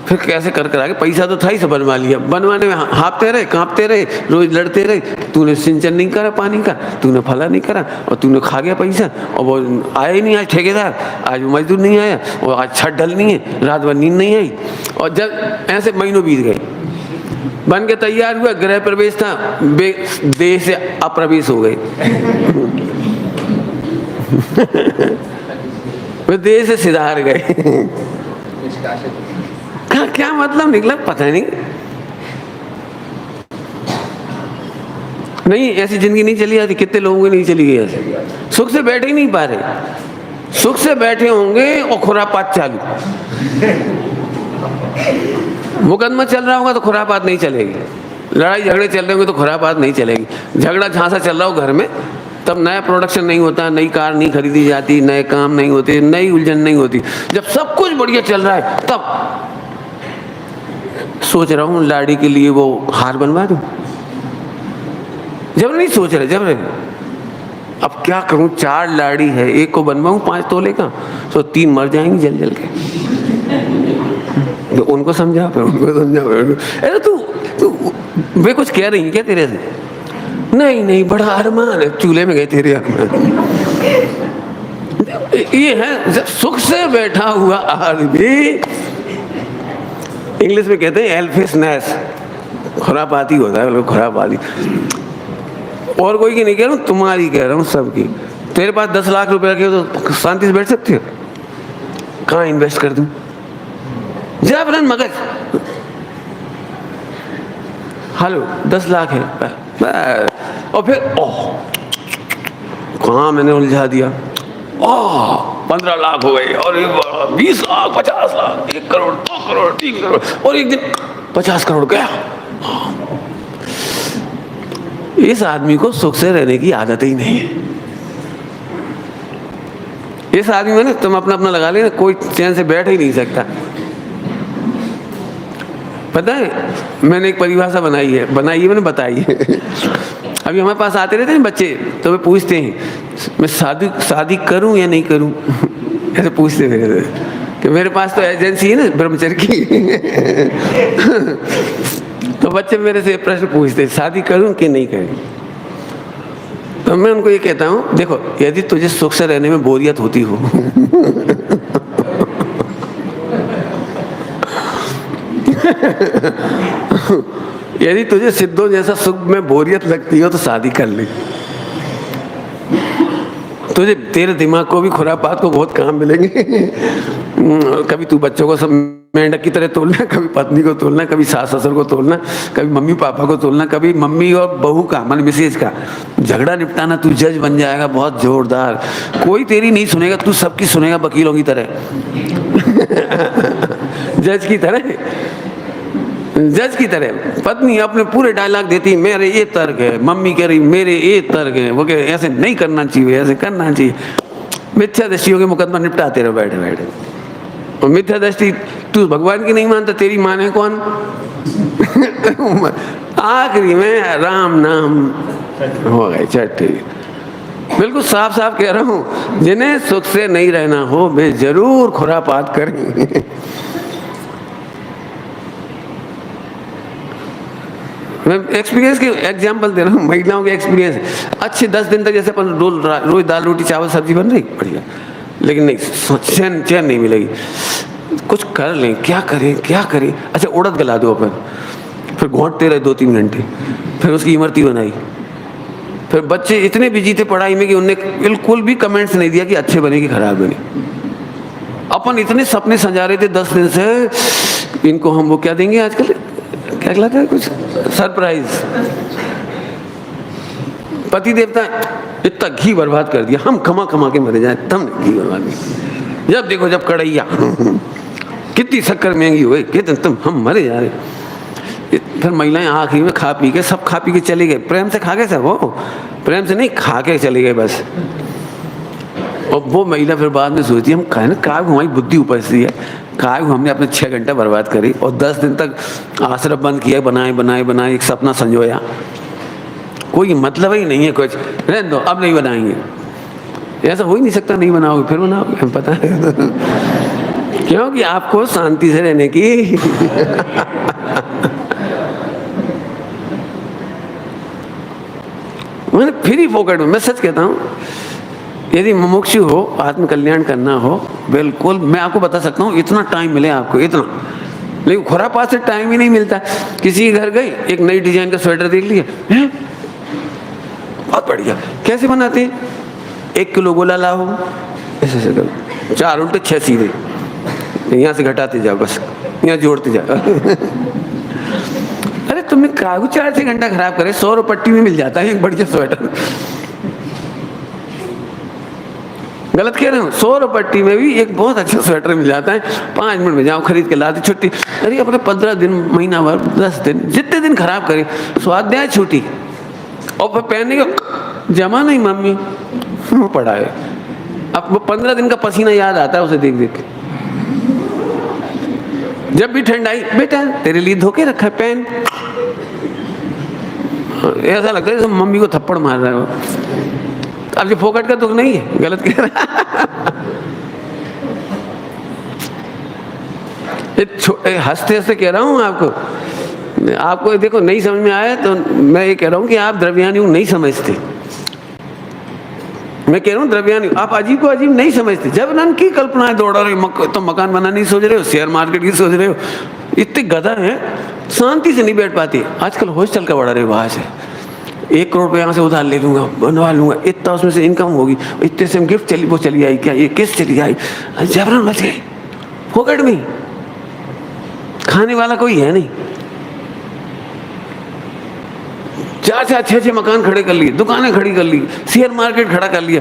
फिर कैसे कर आगे, पैसा तो था ही, सब बनवा लिया। बनवाने में हाँपते रहे, कांपते रहे, रोज लड़ते रहे। तूने सिंचन नहीं करा पानी का, तूने फला नहीं करा, और तूने खा गया पैसा। और वो आया ही नहीं आज ठेकेदार, आज वो मजदूर नहीं आया, और आज छत ढल नहीं है, रात भर नींद नहीं आई। और जब ऐसे महीनों बीत गए, बन के तैयार हुआ, गृह प्रवेश था, देह से अप्रवेश हो गए। वे देह से सिधार गए। क्या मतलब निकला पता नहीं, ऐसी जिंदगी नहीं चली जाती। कितने लोगों की नहीं चली गई ऐसे, सुख से बैठे ही नहीं पा रहे। सुख से बैठे होंगे और खुरापात चालू। मुकदमा चल रहा होगा तो खुरापात नहीं चलेगी, लड़ाई झगड़े चल रहे होंगे तो खुरापात नहीं चलेगी। झगड़ा झांसा चल रहा हो घर में, तब नया प्रोडक्शन नहीं होता, नई कार नहीं खरीदी जाती, नए काम नहीं होते, नई उलझन नहीं होती। जब सब कुछ बढ़िया चल रहा है तब सोच रहा हूँ लाड़ी के लिए वो हार बनवा दूं। जब नहीं सोच रहे, जब रहे अब क्या करूं, 4 लाड़ी है, एक को बनवाऊं 5 तोले का, तो 3 मर जाएंगी जल जल के। तो उनको समझा, फिर उनको समझा। अरे तू वे कुछ कह रही है क्या तेरे से? नहीं बड़ा अरमान है, चूल्हे में गए तेरे अरमान। ये है जब सुख से बैठा हुआ आदमी, इंग्लिश में कहते हैं एल्फिशनेस, खुरापाती होता है, खुरापाती। और कोई की नहीं कह रहा हूँ, तुम्हारी कह रहा हूँ, सबकी। तेरे पास 10 लाख रुपए रखे हो तो शांति से बैठ सकते हो? कहाँ इन्वेस्ट कर दूं? जा अपना मगज, हेलो 10 लाख है, और फिर ओह कहाँ मैंने उलझा दिया, 15 लाख हो गए, और 20 लाख, 50 लाख, 1 करोड़, 2 करोड़, 3 करोड़, और एक दिन 50 करोड़ गया। इस आदमी को सुख से रहने की आदत ही नहीं है। इस आदमी में ना तुम अपना अपना लगा लेना, कोई चैन से बैठ ही नहीं सकता। पता है मैंने एक परिभाषा बनाई है मैंने बताई है। अभी हमारे पास आते रहते हैं बच्चे, तो वे पूछते हैं मैं शादी करूं या नहीं करूं। ऐसे पूछते रहते कि मेरे पास तो एजेंसी है ना ब्रह्मचर्य की। तो बच्चे मेरे से प्रश्न पूछते शादी करूं कि नहीं करूं। तो मैं उनको ये कहता हूं देखो, यदि तुझे सुख से रहने में बोरियत होती हो यदि तुझे सिद्धों जैसा सुख में बोरियत लगती हो तो शादी कर ले। तुझे तेरे दिमाग को भी खुरापात को बहुत काम मिलेंगे। कभी तू बच्चों को सब मेंढक की तरह तोलना, कभी पत्नी को तोलना, कभी सास ससुर को तोलना, कभी मम्मी पापा को तोलना, कभी मम्मी और बहू का मन मिसेज का झगड़ा निपटाना। तू जज बन जाएगा बहुत जोरदार, कोई तेरी नहीं सुनेगा, तू सबकी सुनेगा वकीलों की तरह। जज की तरह पत्नी अपने पूरे डायलॉग देती, मेरे ये तर्क है, मम्मी कह रही मेरे ये तर्क है, वो कह ऐसे नहीं करना चाहिए, ऐसे करना चाहिए। मिथ्या दृष्टियों के मुकदमा निपटाते रहो बैठे बैठे। और मिथ्या दृष्टि तू भगवान की नहीं मानता, तेरी माने कौन? आखिरी में राम नाम हो गए चट्टी। बिल्कुल साफ साफ कह रहा हूँ, जिन्हें सुख से नहीं रहना हो वे जरूर खुरापात करेंगे। मैं एक्सपीरियंस के एग्जाम्पल दे रहा हूँ, महिलाओं के एक्सपीरियंस। अच्छे 10 दिन तक जैसे अपन रोज दाल रोटी चावल सब्जी बन रही बढ़िया, लेकिन नहीं चैन नहीं मिलेगी। कुछ कर लें, क्या करें। अच्छा उड़द गला दो अपन, फिर घोंटते रहे 2-3 घंटे, फिर उसकी इमरती बनाई। फिर बच्चे इतने बिजी थे पढ़ाई में कि उनने बिल्कुल भी कमेंट्स नहीं दिया कि अच्छे बने कि खराब बने। अपन इतने सपने सजा रहे थे 10 दिन से, इनको हम वो क्या देंगे आजकल, क्या कहलाता है कुछ सरप्राइज। पति देवता इतना घी बर्बाद कर दिया, हम खमा के मरे जाए, तुमने घी बर्बाद किया। जब देखो जब कढ़ैया कितनी शक्कर महंगी हो गई, कितने तुम हम मरे जा रहे। फिर महिलाएं आखिरी में खा पी के चले गए। प्रेम से खा गए सब, वो प्रेम से नहीं खा के चले गए बस। और वो महिला फिर बाद में सोचती हम कहें ना काय हमारी बुद्धि उपजती है, काय हमने अपने 6 घंटे बर्बाद करी और 10 दिन तक आश्रम बंद किया, बनाए एक सपना संजोया, कोई मतलब ही नहीं है कुछ। रहने दो अब नहीं बनाएंगे, ऐसा हो ही नहीं सकता, नहीं बनाओगे फिर बनाओगे, पता है। क्योंकि आपको शांति से रहने की मैंने फ्री फोकट में, मैं सच कहता हूँ, यदि मुमुक्षु हो, आत्मकल्याण करना हो, बिल्कुल मैं आपको बता सकता हूँ इतना टाइम मिले आपको, इतना। लेकिन खुरापात से टाइम ही नहीं मिलता। किसी के घर गए, एक नई डिजाइन का स्वेटर देख लिया, बहुत बढ़िया, कैसे बनाते हैं? 1 किलो गोला लाओ, ऐसे करो, 4 उल्टे 6 सीधे, यहाँ से घटाते जाओ, बस यहाँ जोड़ते जाओ। अरे तुमने कागू 4-6 घंटा खराब करे, 100 रुपये पट्टी में मिल जाता है एक बढ़िया स्वेटर। गलत कह रहे हो, 100 रुपये पट्टी में भी एक बहुत अच्छा स्वेटर मिल जाता है। 5 मिनट में जाओ, खरीद के लाते, छुट्टी। अरे अपने 15 दिन, महीना भर, 10 दिन, जितने दिन खराब करे, स्वाध्याय छुट्टी, और फिर पहनने का जमा नहीं मम्मी वो पड़ा है। अब वो 15 दिन का पसीना याद आता है उसे देख देख के। जब भी ठंड आई, बेटा तेरे लिए धोके रखा है, पहन। ऐसा लगता है जैसे मम्मी को थप्पड़ मार रहा है। अब ये फोकट का दुख नहीं है, गलत कह रहा है। हंसते हंसते कह रहा हूँ आपको देखो नहीं समझ में आया तो मैं ये कह रहा हूँ कि आप द्रव्यान योग नहीं समझते। मैं कह रहा हूँ द्रव्यान योग आप अजीब को अजीब नहीं समझते। जब नन की कल्पनाएं दौड़ा रहे हो, तो मकान बनाने की सोच रहे हो, शेयर मार्केट की सोच रहे हो, इतने गधा हैं, शांति से नहीं बैठ पाते। आजकल हॉस्टल का बढ़ा रहे हो, वहाँ से 1 करोड़ रुपये यहाँ से उधार ले लूँगा, बनवा लूँगा, इतना उसमें से इनकम होगी, इतने से गिफ्ट चली आई, क्या ये किस्त चली आई, जबरन बच गए फोकट में। खाने वाला कोई है नहीं। 4 से 6 मकान खड़े कर लिए, दुकानें खड़ी कर ली, शेयर मार्केट खड़ा कर लिया,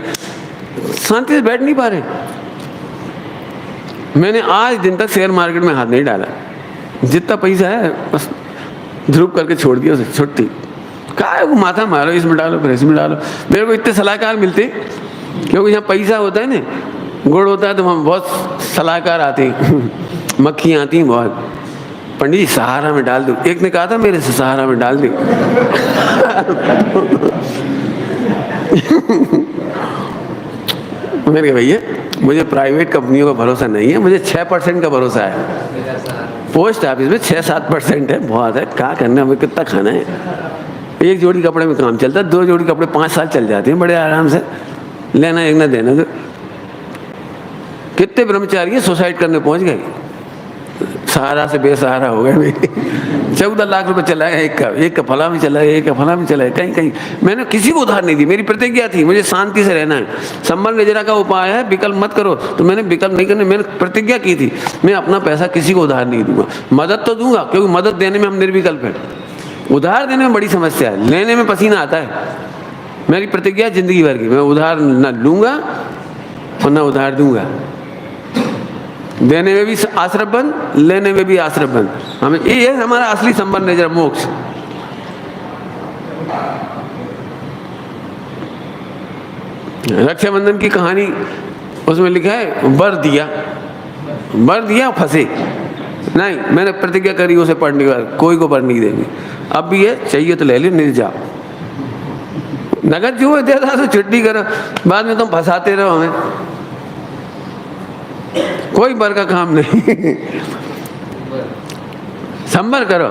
शांति से बैठ नहीं पा रहे। मैंने आज दिन तक शेयर मार्केट में हाथ नहीं डाला। जितना पैसा है बस ध्रुव करके छोड़ दिया उसे, छुट्टी। क्या वो माथा मारो, इसमें डालो फिर इसमें डालो। मेरे को इतने सलाहकार मिलते, क्योंकि यहाँ पैसा होता है ना, गुड़ होता है तो हम बहुत सलाहकार आते हैं, मक्खियाँ आती हैं बहुत। पंडित जी सहारा में डाल दो, एक ने कहा था मेरे से सहारा में डाल दे। मैंने कहा भैया मुझे प्राइवेट कंपनियों का भरोसा नहीं है, मुझे 6% का भरोसा है। पोस्ट ऑफिस में 6-7% है, बहुत है, क्या करना, हमें कितना खाना है। एक जोड़ी कपड़े में काम चलता है, 2 जोड़ी कपड़े 5 साल चल जाते हैं बड़े आराम से, लेना एक ना देना। तो कितने ब्रह्मचारी सुसाइड करने पहुंच गए, सहारा से बेसहारा हो गए। 14 लाख रुपए चला है, एक का फला में चला है, एक का फला में चला है, कहीं कहीं। मैंने किसी को उधार नहीं दी, मेरी प्रतिज्ञा थी मुझे शांति से रहना है। संबल निजरा का उपाय है विकल्प मत करो, तो मैंने विकल्प नहीं करने, मैंने प्रतिज्ञा की थी मैं अपना पैसा किसी को उधार नहीं दूंगा। मदद तो दूंगा क्योंकि मदद देने में हम निर्विकल्प हैं, उधार देने में बड़ी समस्या है, लेने में पसीना आता है। मेरी प्रतिज्ञा जिंदगी भर की, मैं उधार न लूंगा और न उधार दूंगा। देने में भी आश्रम बन, लेने में भी आश्रम बन। हमें ये है हमारा असली संबंध है, जरा मोक्ष। रक्षाबंधन की कहानी उसमें लिखा है, वर दिया फंसे नहीं। मैंने प्रतिज्ञा करी उसे पढ़ने के बाद कोई को वर नहीं देंगे। अब भी ये चाहिए तो ले लो, नहीं जाओ। नगद जो है देता तो छुट्टी करो, बाद में तुम फंसाते रहो हमें, कोई बर का काम नहीं। संभल करो।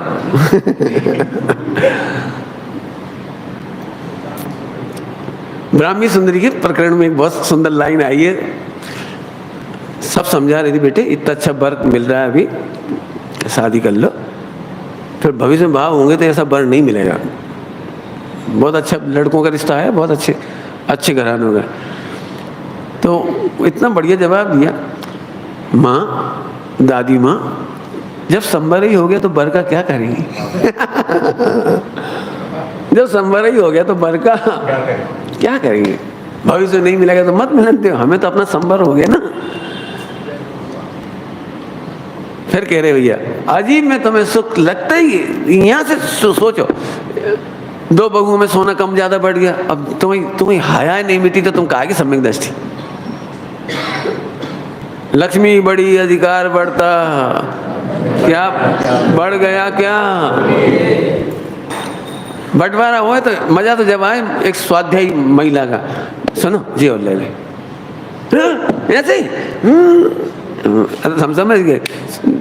ब्राह्मी सुंदरी के प्रकरण में एक बहुत सुंदर लाइन आई है, सब समझा रही थी, बेटे इतना अच्छा बर मिल रहा है अभी, शादी कर लो, फिर भविष्य में भाव होंगे तो ऐसा बर नहीं मिलेगा। बहुत अच्छा लड़कों का रिश्ता है, बहुत अच्छे घरानों का। तो इतना बढ़िया जवाब दिया। माँ, दादी माँ, जब संबर ही हो गया तो बर का क्या करेंगी? जब संबर ही हो गया तो बर का क्या करेंगे? भविष्य नहीं मिलेगा तो मत मिलने दो, हमें तो अपना संबर हो गया ना। फिर कह रहे भैया अजीब में तुम्हें सुख लगता ही, यहाँ से सोचो, 2 बहुओं में सोना कम ज्यादा बढ़ गया, अब तुम्हें हाया नहीं मिलती तो तुम काहे की सम्यक दृष्टि? लक्ष्मी बढ़ी अधिकार बढ़ता, क्या बढ़ गया क्या? बंटवारा हुआ तो मजा तो जब आए एक स्वाध्यायी महिला का, सुनो जी और ले ले, ऐसे हम समझ गए।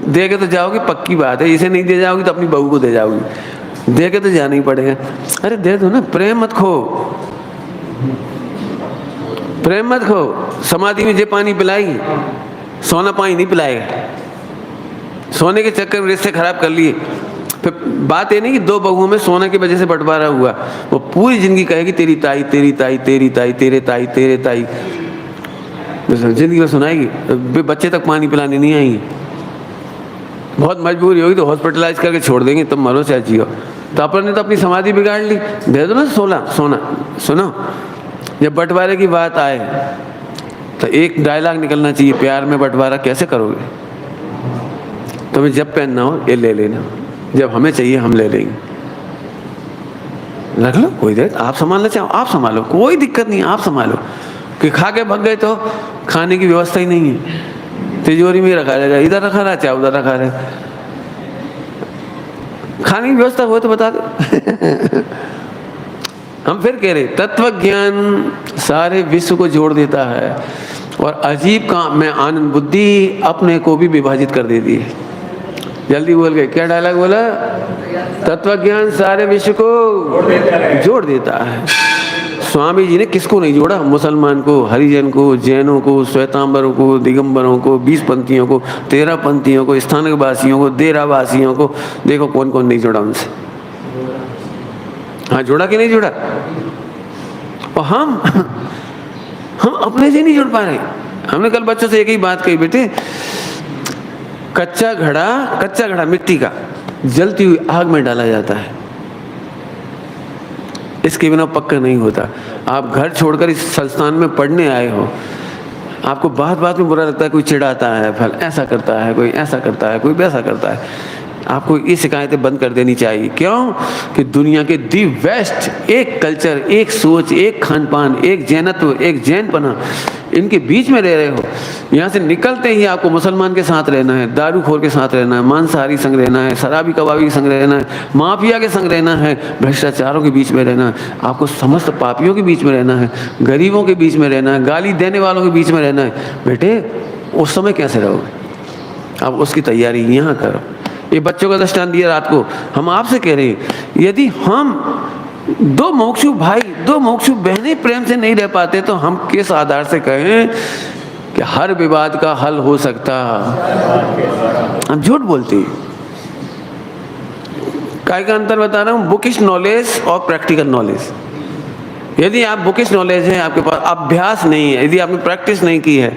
दे के तो जाओगी पक्की बात है, इसे नहीं दे जाओगी तो अपनी बहू को दे जाओगी, दे के तो जाना ही पड़ेगा। अरे दे दो ना, प्रेम मत खो, प्रेम मत खो। समाधि में जे पानी पिलाएगी, सोना पानी नहीं पिलाएगा। सोने के चक्कर में रिश्ते खराब कर लिए। फिर बात ये नहीं कि 2 बहुओं में सोना की वजह से बंटवारा हुआ, वो पूरी जिंदगी कहेगी तेरी ताई तेरी ताई तेरी ताई तेरे ताई तेरे ताई, जिंदगी में सुनाएगी। बच्चे तक पानी पिलाने नहीं आएंगे, बहुत मजबूरी होगी तो हॉस्पिटलाइज करके छोड़ देंगे, तुम मरो चाहे जियो। तो अपन ने तो अपनी समाधि बिगाड़ ली, दे दो ना सोना। सुनो, जब बंटवारे की बात आए तो एक डायलॉग निकलना चाहिए, प्यार में बंटवारा कैसे करोगे? तुम्हें जब पहनना हो ये ले लेना, जब हमें चाहिए हम ले लेंगे। रख लो, कोई देर आप संभालना चाहो आप संभालो, कोई दिक्कत नहीं, आप संभालो। कि खा के भग गए तो खाने की व्यवस्था ही नहीं है, तिजोरी में रखा रहेगा, इधर रखा रहा चाहे उधर रखा रहे। खाने की व्यवस्था हो तो बता दो। हम फिर कह रहे तत्व ज्ञान सारे विश्व को जोड़ देता है और अजीब काम में आनंद बुद्धि अपने को भी विभाजित कर देती है। जल्दी बोल गए, क्या डायलॉग बोला? तत्व ज्ञान सारे विश्व को जोड़ देता है। स्वामी जी ने किसको नहीं जोड़ा? मुसलमान को, हरिजन को, जैनों को, श्वेतांबरों को, दिगंबरों को, 20 पंथियों को, 13 पंथियों को, स्थानक वासियों को, देरावासियों को, देखो कौन कौन नहीं जोड़ा उनसे। हाँ, जोड़ा कि नहीं जोड़ा? और हम अपने से नहीं जुड़ पा रहे। हमने कल बच्चों से एक ही बात कही, बेटे कच्चा घड़ा मिट्टी का जलती हुई आग में डाला जाता है, इसके बिना पक्का नहीं होता। आप घर छोड़कर इस संस्थान में पढ़ने आए हो, आपको बात बात में बुरा लगता है, कोई चिढ़ाता है, फल ऐसा करता है, कोई ऐसा करता है, कोई वैसा करता है। आपको ये शिकायतें बंद कर देनी चाहिए। क्यों? कि दुनिया के दी बेस्ट एक कल्चर, एक सोच, एक खान पान, एक जैनत्व, एक जैनपना, इनके बीच में रह रहे हो, यहाँ से निकलते ही आपको मुसलमान के साथ रहना है, दारूखोर के साथ रहना है, मांसाहारी संग रहना है, शराबी कबाबी संग रहना है, माफिया के संग रहना है, भ्रष्टाचारों के बीच में रहना है, आपको समस्त पापियों के बीच में रहना है, गरीबों के बीच में रहना है, गाली देने वालों के बीच में रहना है। बेटे उस समय कैसे रहोगे? अब उसकी तैयारी यहाँ करो। ये बच्चों का दृष्टांत दिया रात को। हम आपसे कह रहे हैं, यदि हम दो मोक्षु भाई, दो मोक्षु बहनें प्रेम से नहीं रह पाते तो हम किस आधार से कहें कि हर विवाद का हल हो सकता? हम झूठ बोलते हैं। काय का अंतर बता रहा हूँ, बुकिश नॉलेज और प्रैक्टिकल नॉलेज। यदि आप बुकिश नॉलेज है, आपके पास अभ्यास नहीं है, यदि आपने प्रैक्टिस नहीं की है,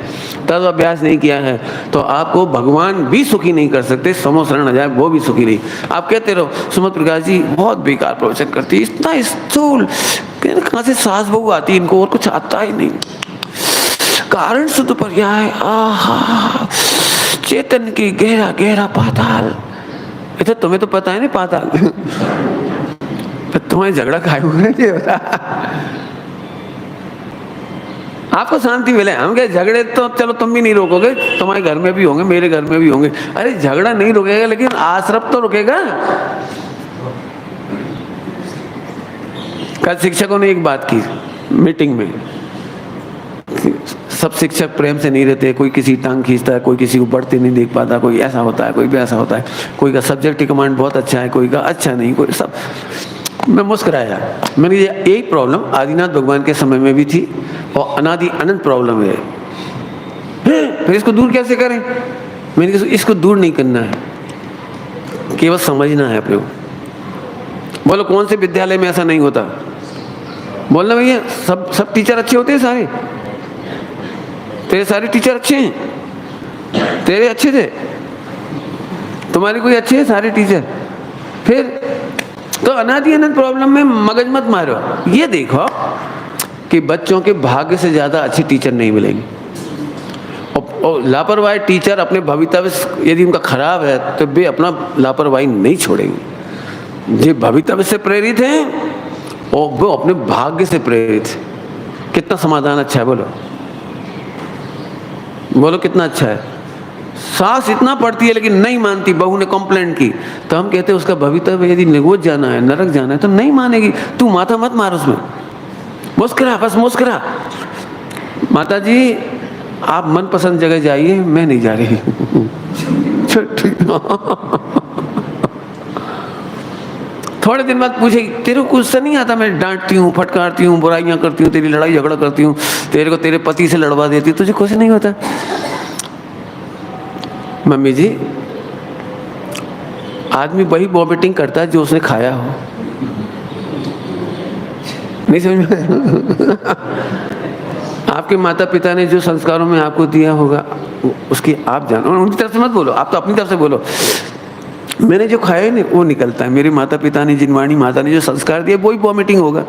तब अभ्यास नहीं किया है, तो आपको भगवान भी सुखी नहीं कर सकते, समोसरण आ जाए वो भी सुखी नहीं। आप कहते रहो सुमत प्रकाश जी बहुत बेकार प्रवचन करती, इतना स्थूल, कहाँ से सास बहू आती, इनको और कुछ आता ही नहीं, कारण शुद्ध पर्याय, आहा चेतन की गहरा गहरा पाताल। तो तुम्हें तो पता है ना पाताल, तुम्हारे झगड़ा खाए हुए ये बता। आपको शांति मिले, हम कहे झगड़े तो चलो तुम भी नहीं रोकोगे, तुम्हारे घर में भी होंगे, मेरे घर में भी होंगे। अरे झगड़ा नहीं रुकेगा लेकिन आश्रम तो रुकेगा। कल शिक्षकों ने एक बात की मीटिंग में, सब शिक्षक प्रेम से नहीं रहते, कोई किसी टांग खींचता है, कोई किसी को बढ़ते नहीं देख पाता, कोई ऐसा होता है, कोई वैसा होता है, कोई का सब्जेक्ट कमांड बहुत अच्छा है, कोई का अच्छा नहीं, कोई सब। मैं मुस्कुराया, मैंने ये एक प्रॉब्लम आदिनाथ भगवान के समय में भी थी और अनादि अनंत प्रॉब्लम है, फिर इसको दूर कैसे करें? मैंने कहा इसको दूर नहीं करना है, केवल समझना है अपने को। बोलो कौन से विद्यालय में ऐसा नहीं होता? बोलना भैया सब टीचर अच्छे होते हैं सारे, तेरे सारे टीचर अच्छे हैं, तेरे अच्छे थे, तुम्हारे कोई अच्छे हैं सारे टीचर? फिर तो अनादि अनंत प्रॉब्लम में मगज मत मारो। ये देखो कि बच्चों के भाग्य से ज्यादा अच्छे टीचर नहीं मिलेंगे, और लापरवाह टीचर अपने भवितव्य यदि उनका खराब है तो वे अपना लापरवाही नहीं छोड़ेंगे। जो भवितव्य से प्रेरित हैं और वो अपने भाग्य से प्रेरित है। कितना समाधान अच्छा है, बोलो बोलो कितना अच्छा है। सास इतना पढ़ती है लेकिन नहीं मानती, बहू ने कंप्लेंट की तो हम कहते हैं उसका भवितव्य यदि निगोज जाना है, नरक जाना है तो नहीं मानेगी, तू माथा मत मार उसमें, मुस्कुरा, बस मुस्कुरा। माता जी आप मनपसंद जगह जाइए, मैं नहीं जा रही। थोड़े दिन बाद पूछेगी तेरे को गुस्सा नहीं आता? मैं डांटती हूँ, फटकारती हूँ, बुराइयां करती हूँ, तेरी लड़ाई झगड़ा करती हूँ, तेरे को तेरे पति से लड़वा देती हूँ, तुझे कुछ नहीं होता? मम्मी जी आदमी वही वॉमिटिंग करता है जो उसने खाया हो। नहीं समझ में? आपके माता पिता ने जो संस्कारों में आपको दिया होगा उसकी आप जानो, उनकी तरफ से मत बोलो, आप तो अपनी तरफ से बोलो। मैंने जो खाया है ना वो निकलता है, मेरे माता पिता ने, जिनवाणी माता ने जो संस्कार दिया वही वॉमिटिंग होगा।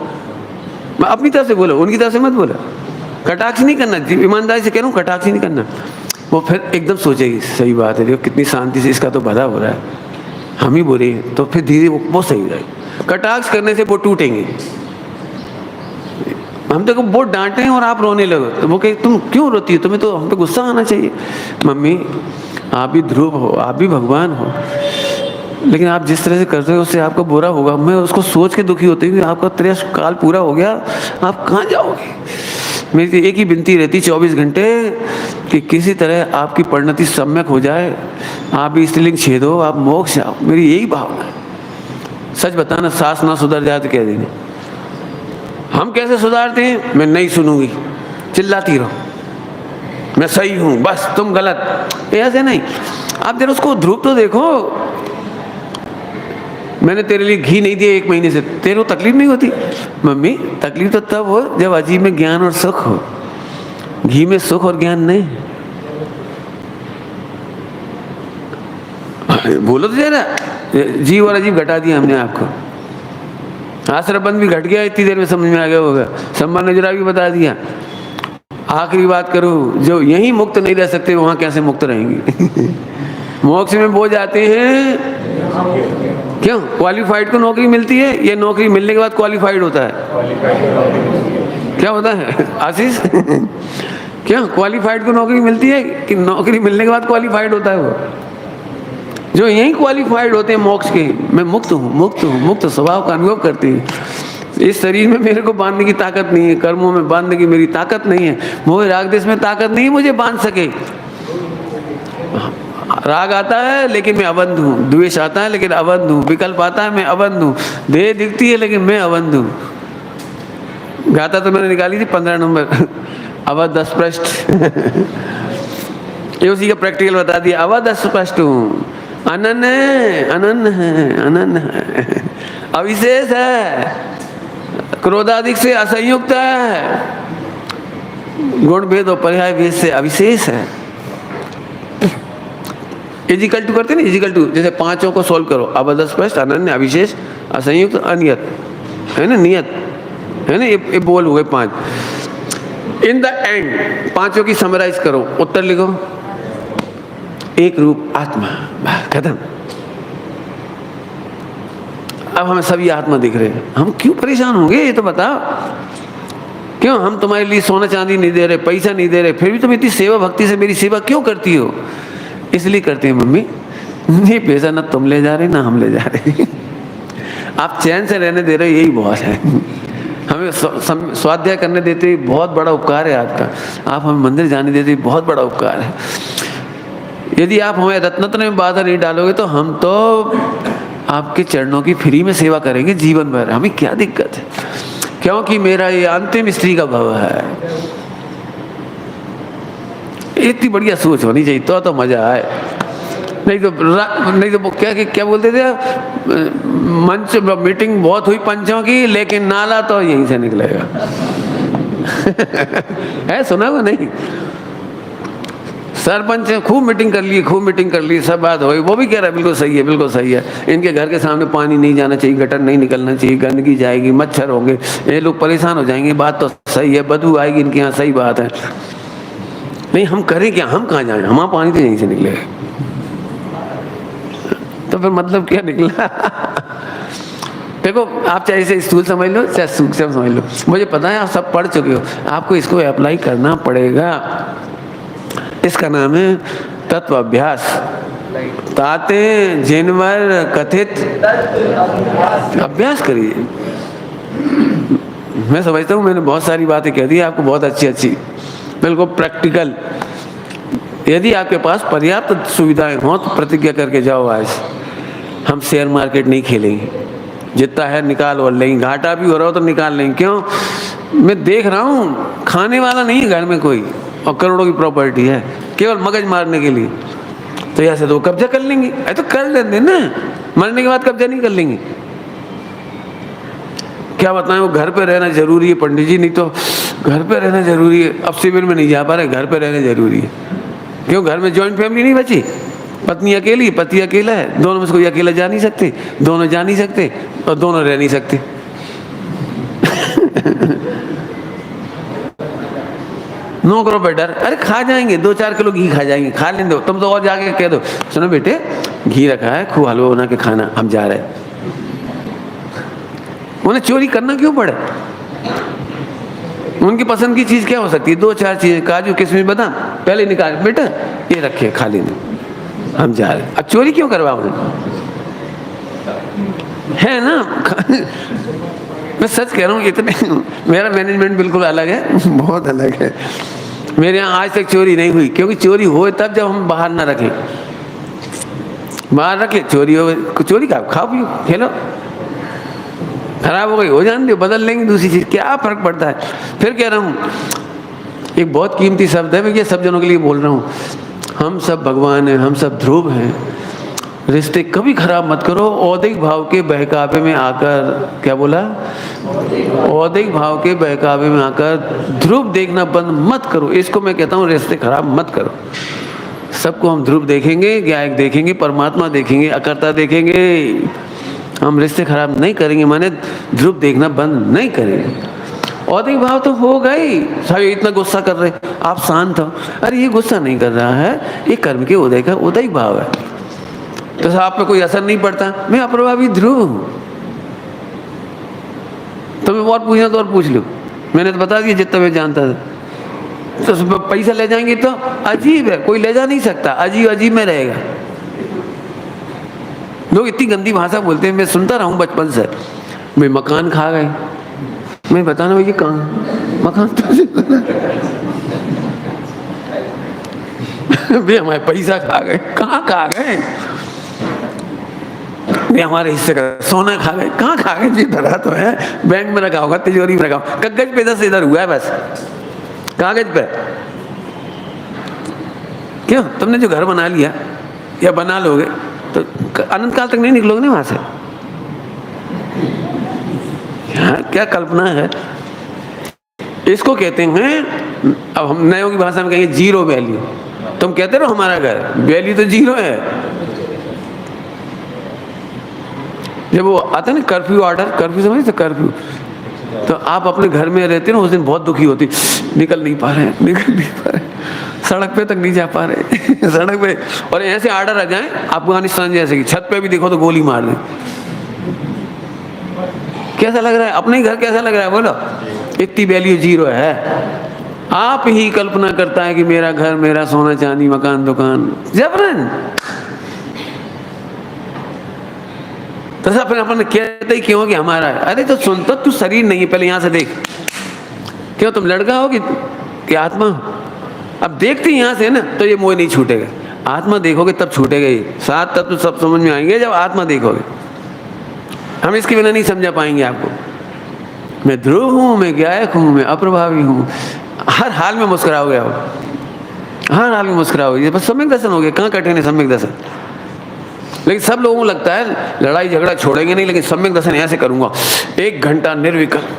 मैं अपनी तरफ से बोलो, उनकी तरफ से मत बोलो। कटाक्ष नहीं करना, ईमानदारी से कह रहा हूँ, कटाक्ष नहीं करना। वो फिर एकदम सोचेगी सही बात है, देखो कितनी शांति से इसका तो भला हो रहा है, हम ही बुरे हैं, तो फिर धीरे वो सही रहेगा। कटाक्ष करने से वो टूटेंगे। हम तो बहुत डांटे हैं और आप रोने लगो तो वो कहे तुम क्यों रोती हो, तुम्हें तो हम पे गुस्सा आना चाहिए। मम्मी आप भी ध्रुव हो, आप भी भगवान हो, लेकिन आप जिस तरह से कर रहे हो उससे आपका बुरा होगा। मैं उसको सोच के दुखी होती हूँ कि आपका 23 काल पूरा हो गया, आप कहाँ जाओगे। मेरी एक ही विनती रहती 24 घंटे कि किसी तरह आपकी परिणति सम्यक हो जाए, आप भी स्त्रीलिंग छेद हो, आप मोक्ष आओ। मेरी यही भावना है। सच बताना, सास ना सुधर जाए तो कह देंगे। हम कैसे सुधारते हैं? मैं नहीं सुनूंगी, चिल्लाती रहो, मैं सही हूं, बस तुम गलत। ऐसे नहीं, आप जरा उसको ध्रुव तो देखो। मैंने तेरे लिए घी नहीं दिया 1 महीने से, तेरे को तकलीफ नहीं होती? मम्मी तकलीफ तो तब हो जब अजीब में ज्ञान और सुख हो, घी में सुख और ज्ञान नहीं। बोलो तो जरा, जीव और अजीब घटा दिया हमने आपको। आश्रम बंद भी घट गया, इतनी देर में समझ में आ गया होगा। सम्मान नजरा भी बता दिया। आखिरी बात करूं, जो यहीं मुक्त नहीं रह सकते वहां कैसे मुक्त रहेंगे? मोक्ष में वो जाते हैं क्यों? क्वालिफाइड को नौकरी मिलती है, ये नौकरी मिलने के बाद क्वालिफाइड होता है। क्या होता है आशीष? क्या क्वालिफाइड को नौकरी मिलती है कि नौकरी मिलने के बाद क्वालिफाइड होता है वो? जो यही क्वालिफाइड होते हैं मोक्ष के, मैं मुक्त हूँ, मुक्त हूँ, मुक्त स्वभाव का अनुभव करते हैं। इस शरीर में मेरे को बांधने की ताकत नहीं है, कर्मों में बांधने की मेरी ताकत नहीं है, मोह राग देश में ताकत नहीं है मुझे बांध सके। राग आता है लेकिन मैं अबंध हूँ, द्वेष आता है लेकिन अबंध हूँ, विकल्प आता है मैं अबंध हूँ, देह दिखती है लेकिन मैं अबंध हूँ। गाता तो मैंने निकाली थी 15 नंबर अवध अस्पष्ट ये उसी का प्रैक्टिकल बता दिया। अवध अस्पष्ट हूँ, अनन्य है, अनन्य है, अनन्य है, अविशेष है, क्रोधाधिक से असंयुक्त है, गुण भेद और पर्याय भेद से अविशेष है। इजिकल टू करते ना, इजिकल टू, जैसे पांचों को सोल्व करो, अवध स्पष्ट, अनन्य, अविशेष, असंयुक्त, अनियत, है ना, नियत, है ना, ये बोल हुए 5। इन द एंड पांचों की समराइज करो, उत्तर लिखो, एक रूप आत्मा, खत्म। अब हमें सभी आत्मा दिख रहे हैं, हम क्यों परेशान होंगे ये तो बताओ? क्यों हम तुम्हारे लिए सोना चांदी नहीं दे रहे, पैसा नहीं दे रहे, फिर भी तुम इतनी सेवा भक्ति से मेरी सेवा क्यों करती हो? इसलिए करते हैं मम्मी, ये पैसा ना तुम ले जा रहे ना हम ले जा रहे आप चैन से रहने दे रहे, यही बहुत है। हमें स्वाध्याय करने देते बहुत बड़ा उपकार है आपका, आप हमें मंदिर जाने देते बहुत बड़ा उपकार है। यदि आप हमें रत्नत्र में बाधा नहीं डालोगे तो हम तो आपके चरणों की फ्री में सेवा करेंगे जीवन भर, हमें क्या दिक्कत है? क्योंकि मेरा ये अंतिम स्त्री का भव है। इतनी बढ़िया सोच होनी चाहिए तो मजा आए, नहीं तो क्या बोलते थे, मंच मीटिंग बहुत हुई पंचों की लेकिन नाला तो यहीं से निकलेगा है, सुना हुआ नहीं? सरपंच खूब मीटिंग कर ली, खूब मीटिंग कर ली, सब बात हो गई, वो भी कह रहा है बिल्कुल सही है, बिल्कुल सही है, इनके घर के सामने पानी नहीं जाना चाहिए, गटर नहीं निकलना चाहिए, गंदगी जाएगी, मच्छर होंगे, ये लोग परेशान हो जाएंगे, बात तो सही है, बदबू आएगी इनके यहाँ, सही बात है। नहीं हम करें क्या, हम कहाँ जाएं, हमारा पानी तो यहीं से निकलेगा। तो फिर मतलब क्या निकला देखो, आप चाहे इसे स्थूल समझ लो चाहे सूक्ष्म समझ लो, मुझे पता है आप सब पढ़ चुके हो, आपको इसको अप्लाई करना पड़ेगा। इसका नाम है तत्व अभ्यास। ताते जिनवर कथित अभ्यास करिए। मैं समझता हूँ मैंने बहुत सारी बातें कह दी आपको, बहुत अच्छी अच्छी, बिल्कुल प्रैक्टिकल। यदि आपके पास पर्याप्त सुविधाएं हो तो प्रतिज्ञा करके जाओ, आज हम शेयर मार्केट नहीं खेलेंगे, जितना है निकाल और लेंगे, घाटा भी हो रहा हो तो निकाल लेंगे। क्यों? मैं देख रहा हूँ खाने वाला नहीं है घर में कोई, और करोड़ों की प्रॉपर्टी है केवल मगज मारने के लिए, तो ऐसे तो कब्जा कर लेंगे। अरे तो कर लेते ना, मरने के बाद कब्जा नहीं कर लेंगे? क्या बताएं, वो घर पे रहना जरूरी है पंडित जी, नहीं तो घर पे रहना जरूरी है। अब शिविर में नहीं जा पा रहे, घर पे रहना जरूरी है। क्यों? घर में जॉइंट फैमिली नहीं बची, पत्नी अकेली, पति अकेला है, दोनों में से कोई अकेला जा नहीं सकते, दोनों जा नहीं सकते और दोनों रह नहीं सकते नो करो बेटर, अरे खा जाएंगे, 2-4 किलो घी खा जाएंगे, खा लेने दो, तुम तो और जाके कह दो, सुनो बेटे घी रखा है, खूब हलवा बना के खाना, हम जा रहे हैं। उन्हें चोरी करना क्यों पड़े? उनकी पसंद की चीज क्या हो सकती है? 2-4 चीजें, काजू किशमिश बादाम, पहले निकाल, बेटा ये रखे खा लेने, हम जा रहे। अब चोरी क्यों करवा उन्हें? है ना मैं सच कह रहा हूँ, इतने मेरा मैनेजमेंट बिल्कुल अलग है, बहुत अलग है। मेरे यहाँ आज तक चोरी नहीं हुई, क्योंकि चोरी हो तब जब हम बाहर ना रखें। बाहर रखे चोरी हो, चोरी का खाओ पियो खेलो, खराब हो गई हो जाने दो, बदल लेंगे दूसरी चीज, क्या फर्क पड़ता है। फिर कह रहा हूँ, एक बहुत कीमती शब्द है, मैं ये सब जनों के लिए बोल रहा हूँ, हम सब भगवान हैं, हम सब ध्रुव हैं, रिश्ते कभी खराब मत करो। औदिक भाव के बहकावे में आकर, क्या बोला? औदिक भाव के बहकावे में आकर ध्रुव देखना बंद मत करो। इसको मैं कहता हूँ रिश्ते खराब मत करो। सबको हम ध्रुव देखेंगे, ज्ञायक देखेंगे, परमात्मा देखेंगे, अकर्ता देखेंगे, हम रिश्ते खराब नहीं करेंगे, माने ध्रुव देखना बंद नहीं करेंगे। औदिक भाव तो हो गई, सभी इतना गुस्सा कर रहे, आप शांत हो, अरे ये गुस्सा नहीं कर रहा है, ये कर्म के उदय का उदयिक भाव है, तो आप पे कोई असर नहीं पड़ता। मैं अप्रभावी ध्रुव हूं, तुम्हें और पूछना तो और पूछ लो, मैंने तो बता दिया जितना मैं जानता था। तो पैसा ले जाएंगे तो अजीब है, कोई ले जा नहीं सकता, अजीब अजीब में रहेगा। लोग इतनी गंदी भाषा बोलते हैं, मैं सुनता रहा हूँ बचपन से। मैं मकान खा गए, मैं बताना भैया कहाँ मकान वे हमारे पैसा खा गए, कहाँ खा गए? वे हमारे हिस्से का सोना खा गए, कहाँ खा गए? जी धरा तो है, बैंक में रखा होगा, तिजोरी में रखा होगा, कागज पे इधर से इधर हुआ है बस, कागज पे। क्यों? तुमने जो घर बना लिया या बना लोगे तो अनंत काल तक नहीं निकलोगे ना वहां से। क्या कल्पना है? इसको कहते हैं, अब हम नयों की भाषा में कहेंगे जीरो वैल्यू। तुम कहते रहो हमारा घर, वैल्यू तो जीरो है। जब वो आता है ना कर्फ्यू ऑर्डर, कर्फ्यू समझते, कर्फ्यू, तो आप अपने घर में रहते ना, उस दिन बहुत दुखी होती, निकल नहीं पा रहे, निकल नहीं पा रहे, सड़क पे तक नहीं जा पा रहे सड़क पे, और ऐसे ऑर्डर आ जाए अफगानिस्तान जैसे कि छत पे भी देखो तो गोली मार दें। कैसा लग रहा है? अपने घर कैसा लग रहा है बोलो? इतनी वैल्यू जीरो है। आप ही कल्पना करता है कि मेरा घर, मेरा सोना चांदी, मकान, दुकान, जबरन। तो सब फिर अपन कहते ही क्यों कि हमारा है? अरे तो सुन, तो तू शरीर नहीं है, पहले यहां से देख। क्यों तुम लड़का हो कि आत्मा? अब देखते यहां से ना तो ये मोह नहीं छूटेगा। आत्मा देखोगे तब छूटेगा। ये 7 तत्व सब समझ में आएंगे जब आत्मा देखोगे। हम इसके बिना नहीं समझा पाएंगे आपको। मैं ध्रुव हूं, मैं गायक हूं, मैं अप्रभावी हूं। हर हाल में मुस्कुराओगे आप, हर हाल में मुस्कुराओगे। बस सम्यक दर्शन हो गया। कहाँ कठिन है सम्यक दर्शन? लेकिन सब लोगों को लगता है लड़ाई झगड़ा छोड़ेंगे नहीं, लेकिन सम्यक दर्शन ऐसे करूंगा, 1 घंटा निर्विकल्प,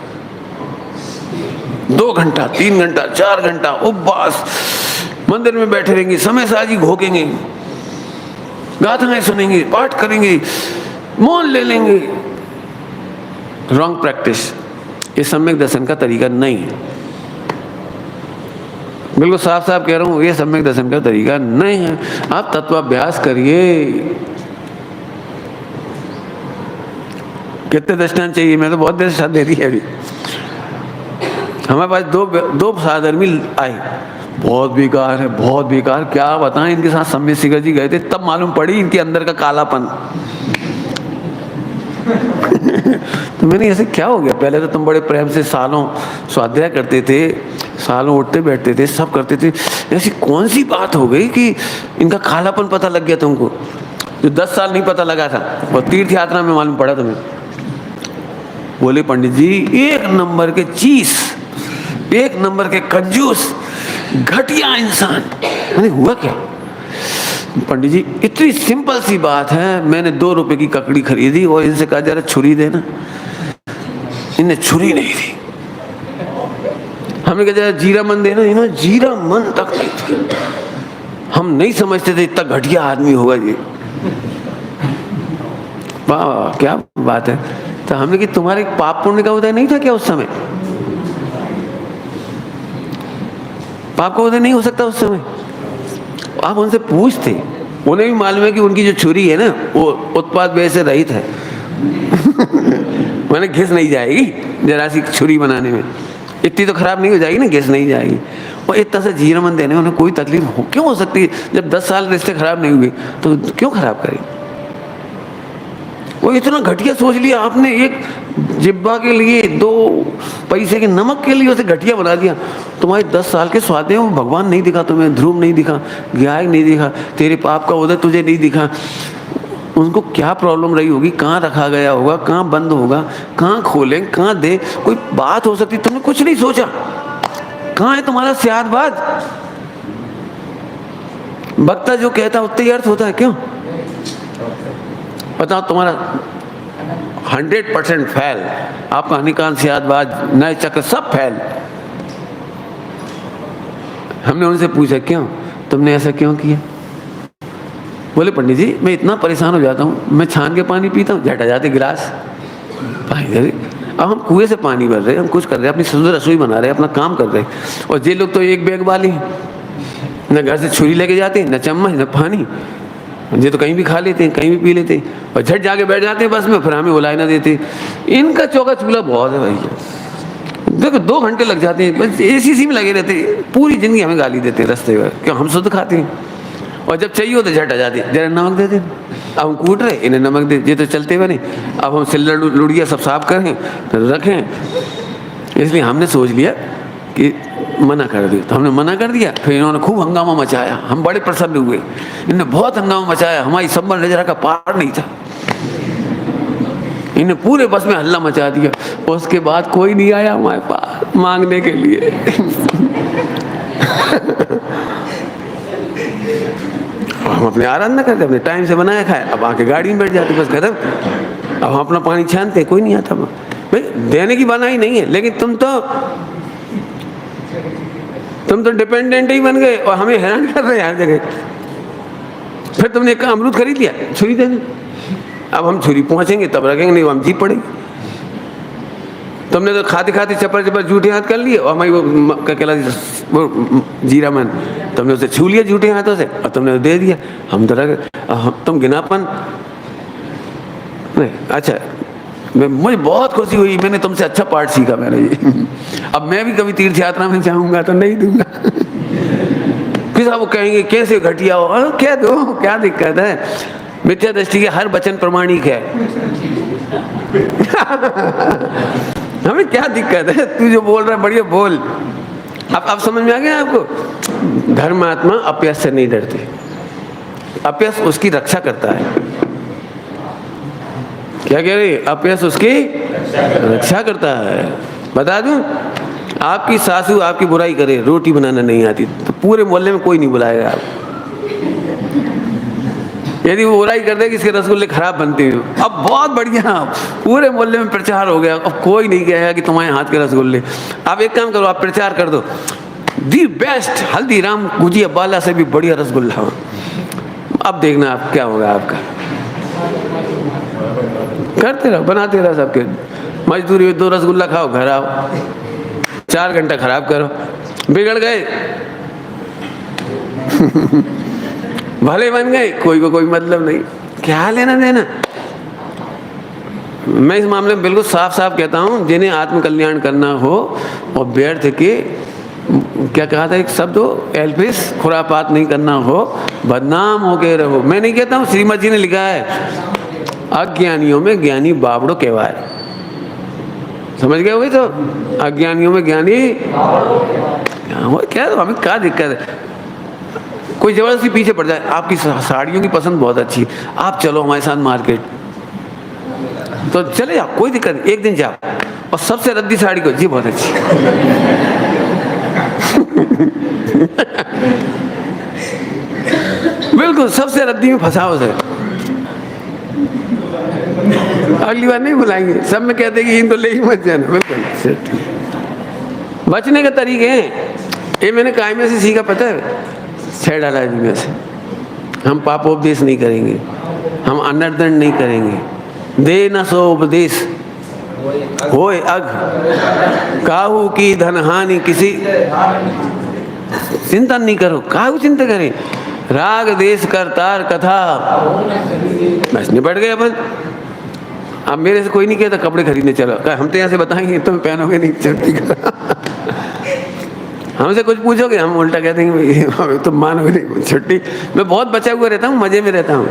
2 घंटा, 3 घंटा, 4 घंटा उपवास, मंदिर में बैठे रहेंगे, समय साजी घोकेंगे, गाथाएं सुनेंगे, पाठ करेंगे, मौन ले लेंगे। Wrong practice. ये सम्यक दर्शन का तरीका नहीं है। बिल्कुल साफ साफ कह रहा हूं, ये सम्यक दर्शन का तरीका नहीं है। आप तत्वाभ्यास करिए। कितने दृष्टांत चाहिए? मैं तो बहुत दृष्टांत दे दी है अभी। हमारे पास दो साधर्मी आए, बहुत बेकार है, बहुत बेकार। क्या बताएं, इनके साथ सम्यक शिखर जी गए थे, तब मालूम पड़ी इनके अंदर का कालापन। तो मैंने ऐसे क्या हो गया? पहले तो तुम बड़े प्रेम से सालों स्वाध्याय करते थे, सालों उठते बैठते थे, सब करते थे, ऐसी कौन सी बात हो गई कि इनका कालापन पता लग गया तुमको, जो 10 साल नहीं पता लगा था, और तीर्थ यात्रा में मालूम पड़ा तुम्हें। बोले पंडित जी, 1 नंबर के चीज, 1 नंबर के कंजूस, घटिया इंसान। मैंने हुआ क्या? पंडित जी, इतनी सिंपल सी बात है, मैंने 2 रुपए की ककड़ी खरीदी और इनसे कहा जरा छुरी देना, इन्हें छुरी नहीं दी। हमने कहा जरा जीरा मन देना, इन्होंने जीरा मन तक नहीं था। हम नहीं समझते थे इतना घटिया आदमी होगा ये। वाह क्या बात है। तो हमने कि तुम्हारे पाप पुण्य का उदय नहीं था क्या उस समय? पाप का उदय नहीं हो सकता उस समय? आप उनसे पूछते, उन्हें भी मालूम है कि उनकी जो छुरी है ना वो उत्पाद व्यय से रहित है मैंने घिस नहीं जाएगी जरा सी छुरी बनाने में, इतनी तो खराब नहीं हो जाएगी ना, घिस नहीं जाएगी। और इतना सा जीरा मन देने में उन्हें कोई तकलीफ क्यों हो सकती है? जब 10 साल रिश्ते खराब नहीं हुए तो क्यों खराब करें? वो इतना घटिया सोच लिया आपने, एक जिब्बा के लिए, 2 पैसे के नमक के लिए उसे घटिया बना दिया। तुम्हारे 10 साल के स्वाध्याय में भगवान नहीं दिखा तुम्हें, ध्रुव नहीं दिखा, गायक नहीं दिखा, तेरे पाप का उदय तुझे नहीं दिखा। उनको क्या प्रॉब्लम रही होगी? कहाँ रखा गया होगा? कहाँ बंद होगा? कहाँ खोलें? कहाँ दे? कोई बात हो सकती, तुमने कुछ नहीं सोचा। कहाँ है तुम्हारा सियादबाद? वक्ता जो कहता उतना ही अर्थ होता है। क्यों बताओ? तुम्हारा 100% फैल, आपका हनीकांत सियादबाज नए चक्र सब फैल। हमने उनसे पूछा क्यों तुमने ऐसा क्यों किया? बोले पंडित जी मैं इतना परेशान हो जाता हूँ, मैं छान के पानी पीता हूँ, झटा जाते गिलास पानी। अब हम कुएं से पानी भर रहे, हम कुछ कर रहे, अपनी सुंदर रसोई बना रहे, अपना काम कर रहे, और ये लोग तो एक बैग वाली, न घर से छुरी लेके जाते, न चम्मच, न पानी। ये तो कहीं भी खा लेते हैं, कहीं भी पी लेते हैं, और झट जाके बैठ जाते हैं बस में, फिर हमें बुलाए ना देते। इनका चौका चूल्हा बहुत है भैया, देखो 2 घंटे लग जाते हैं बस एसी में लगे रहते हैं, पूरी जिंदगी हमें गाली देते हैं रास्ते में, क्यों हम शुद्ध खाते हैं। और जब चाहिए हो तो झट आ जाती है, जरा नमक दे दे। अब हम कूट रहे, इन्हें नमक दे, ये तो चलते बने। अब हम सिल्लर लुड़िया सब साफ करें तो रखें, इसलिए हमने सोच लिया कि मना कर दिया। तो हमने मना कर दिया, फिर इन्होंने खूब हंगामा मचाया, हम बड़े प्रसन्न हुए। इन्होंने बहुत हंगामा मचाया, हमारी संबल नजरा का पार नहीं था, इन्हें पूरे बस में हल्ला मचा दिया। उसके बाद कोई नहीं आया हमारे पास मांगने के लिए। हम अपने आराधना करते, अपने टाइम से बनाया खाए, अब आके गाड़ी में बैठ जाते, बस खत्म। अब हम अपना पानी छानते, कोई नहीं आता भाई, देने की बनाई नहीं है, लेकिन तुम तो डिपेंडेंट ही बन गए और हमें हैरान कर रहे हैं हर जगह। फिर तुमने एक अमरूद खरीद लिया, छुरी दे दो। अब हम छुरी पहुंचेंगे तब रखेंगे, नहीं हम जीप पड़ेंगे। तुमने तो खाते खाते चपर चपर झूठे हाथ कर लिए, और हमारी वो क्या कहलाती वो जीरा मन, तुमने उसे छू लिया झूठे हाथों से और तुमने दे दिया। हम तो रख, तुम गिनापन नहीं। अच्छा, मुझे बहुत खुशी हुई, मैंने तुमसे अच्छा पाठ सीखा मैंने ये। अब मैं भी कभी तीर्थ यात्रा में जाऊंगा तो नहीं दूंगा। किसा वो कहेंगे कैसे घटिया हो, क्या दो, क्या दिक्कत है। मिथ्या दृष्टि के हर वचन प्रमाणिक है। हमें क्या दिक्कत है, तू जो बोल रहा है बढ़िया बोल। अब समझ में आ गया आपको। धर्मात्मा अपयश से नहीं डरते, अपयश उसकी रक्षा करता है। क्या कह रही, अपयश उसकी रक्षा करता है। बता दूं, आपकी सासू आपकी बुराई करे, रोटी बनाना नहीं आती, तो पूरे मोहल्ले में कोई नहीं बुलाएगा आप। यदि वो बुराई कर दे कि इसके रसगुल्ले खराब बनते हैं, अब बहुत बढ़िया, पूरे मोहल्ले में प्रचार हो गया, अब कोई नहीं कहेगा कि तुम्हारे हाथ के रसगुल्ले। आप एक काम करो, आप प्रचार कर दो, दी बेस्ट हल्दीराम गुजिया बाला से भी बढ़िया रसगुल्ला। अब देखना आप क्या होगा आपका। करते रहो, बनाते रहो, सबके मजदूरी 2 रसगुल्ला खाओ, घर आओ, 4 घंटा खराब करो, बिगड़ गए। भले बन गए, कोई को कोई मतलब नहीं, क्या लेना देना। मैं इस मामले में बिल्कुल साफ साफ कहता हूँ, जिन्हें आत्म कल्याण करना हो और व्यर्थ के क्या कहा था एक शब्द हो, एल्फिस खुरापात नहीं करना हो, बदनाम होके रहो। मैं नहीं कहता हूँ, श्रीमद जी ने लिखा है, अज्ञानियों में ज्ञानी बावड़ो कहवाए। समझ गए होगे तो, अज्ञानियों में ज्ञानी क्या, हमें क्या दिक्कत है। कोई जबरदस्ती पीछे पड़ जाए, आपकी साड़ियों की पसंद बहुत अच्छी, आप चलो हमारे साथ मार्केट, तो चले जाओ, कोई दिक्कत नहीं, एक दिन जाओ और सबसे रद्दी साड़ी को, जी बहुत अच्छी। बिल्कुल सबसे रद्दी में फंसाओ उसे, अगली बार नहीं बुलाएंगे। सब में कहते कि इनको ले ही मत जाना। बिल्कुल बचने के तरीके हैं, ये मैंने काय में से सीखा, पता है, 6 डाला जी में से। हम पापोपदेश नहीं करेंगे, हम अनर्दंड नहीं करेंगे, दे न सो उपदेश होए अग, काहू की धनहानि किसी चिंता नहीं करो। काहू चिंता करें, राग देश करतार कथा, बस निपट गए अपन। अब मेरे से कोई नहीं कहता कपड़े खरीदने चलो, हम तो यहाँ से बताएंगे तुम पहनोगे नहीं, चलती हमसे कुछ पूछोगे हम उल्टा कहते हैं तुम मानोगे नहीं, छुट्टी। मैं बहुत बचा हुआ रहता हूँ, मजे में रहता हूँ।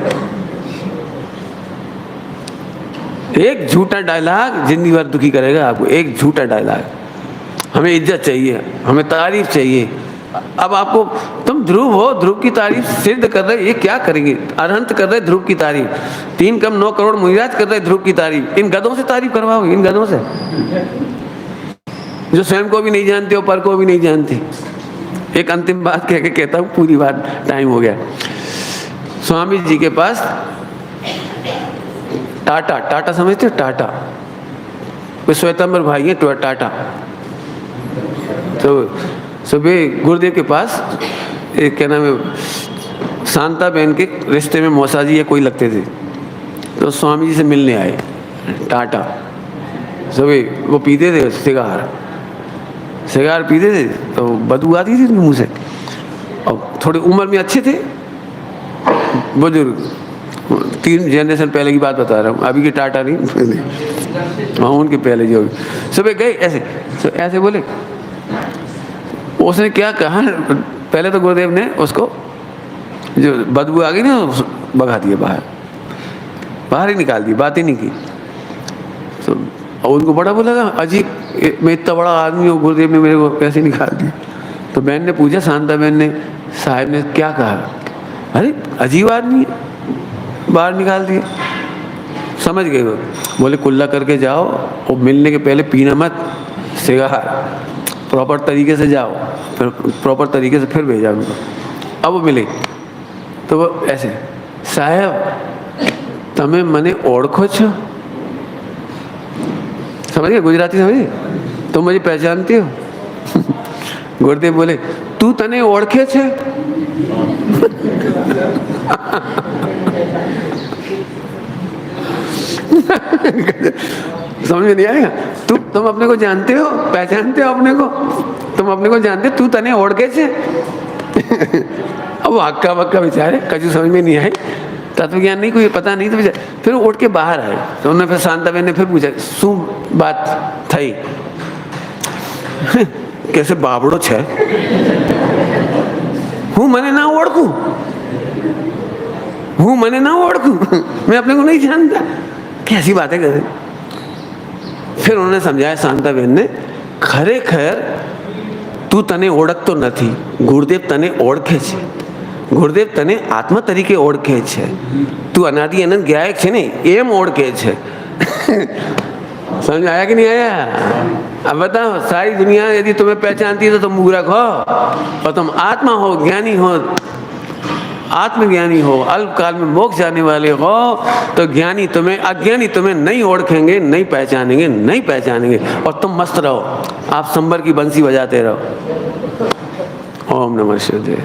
एक झूठा डायलॉग जिंदगी भर दुखी करेगा आपको, एक झूठा डायलॉग। हमें इज्जत चाहिए, हमें तारीफ चाहिए। अब आपको, तुम ध्रुव हो, ध्रुव की तारीफ सिद्ध कर रहे, ये क्या करेंगे, अरहंत कर रहे ध्रुव की तारीफ, 3 कम 9 करोड़ मुनिराज कर रहे ध्रुव की तारीफ। इन गधों से तारीफ करवाओ, इन गधों से जो स्वयं को भी नहीं जानते और पर को भी नहीं जानते। एक अंतिम बात कह के कहता हूँ, पूरी बात, टाइम हो गया। स्वामी जी के पास टाटा समझते हो, टाटा कोई श्वेतांबर भाई है, टाटा। तो सुबह गुरुदेव के पास एक क्या नाम है, शांता बहन के रिश्ते में मौसा जी या कोई लगते थे, तो स्वामी जी से मिलने आए टाटा। सुबह वो पीते थे सिगार पीते थे, तो बदबू आती थी मुँह से, और थोड़ी उम्र में अच्छे थे, बुजुर्ग, 3 जनरेशन पहले की बात बता रहा हूँ, अभी के टाटा नहीं। हाँ उनके पहले जो सुबह गए ऐसे तो ऐसे बोले। उसने क्या कहा, पहले तो गुरुदेव ने उसको जो बदबू आ गई ना भगा दिया, बाहर ही निकाल दी, बात ही नहीं की। तो और उनको बड़ा वो लगा अजीब, मैं इतना बड़ा आदमी हूँ, गुरुदेव ने मेरे को कैसे निकाल दी। तो बहन ने पूछा, शांता बहन ने, साहब ने क्या कहा? अरे अजीब आदमी है, बाहर निकाल दिए। समझ गए वो। बोले कुल्ला करके जाओ और मिलने के पहले पीना मत सिगार, प्रॉपर तरीके से जाओ, फिर प्रॉपर तरीके से फिर भेजा उनको। अब वो मिले तो वो ऐसे, साहब तमें मने ओळखो छो? समझिए गुजराती, समझिए, तुम मुझे पहचानती हो? गुरुदेव बोले तू तने ओळखे छे? समझ में नहीं आएगा। तुम अपने को जानते हो, पहचानते हो अपने को, तुम अपने को जानते हो, तू तने ओळखे छे? अब वो हक्का बक्का बेचारे कछु समझ में नहीं आए, तत्व ज्ञान नहीं, कोई पता नहीं, तो बेचारे फिर उठ के बाहर आए। तो उन्होंने फिर शांता बहन ने फिर पूछा शू बात थई? कैसे बाबड़ो छे, हूँ मने ना ओळखू, हूँ मने ना ओळखू, मैं अपने को नहीं जानता, कैसी बातें कर रहे। फिर उन्होंने समझाया शांता बहन ने, खरेखर તું તને ઓળખતો નથી, ગુરુદેવ તને ઓળખે છે, ગુરુદેવ તને આત્મા તરીકે ઓળખે છે, તું અનાદિ અનંત ગાયક છે ને એમ ઓળખે છે। समझ आया कि नहीं आया? अब बताओ, सारी दुनिया यदि तुम्हें पहचानती है तो तुम मूर्ख हो, और तुम आत्मा हो, ज्ञानी हो, आत्मज्ञानी हो, अल्पकाल में मोक्ष जाने वाले हो, तो ज्ञानी तुम्हें, अज्ञानी तुम्हें नहीं ओळखेंगे, नहीं पहचानेंगे, नहीं पहचानेंगे, और तुम मस्त रहो, आप संबर की बंसी बजाते रहो। ओम नमः शिवाय।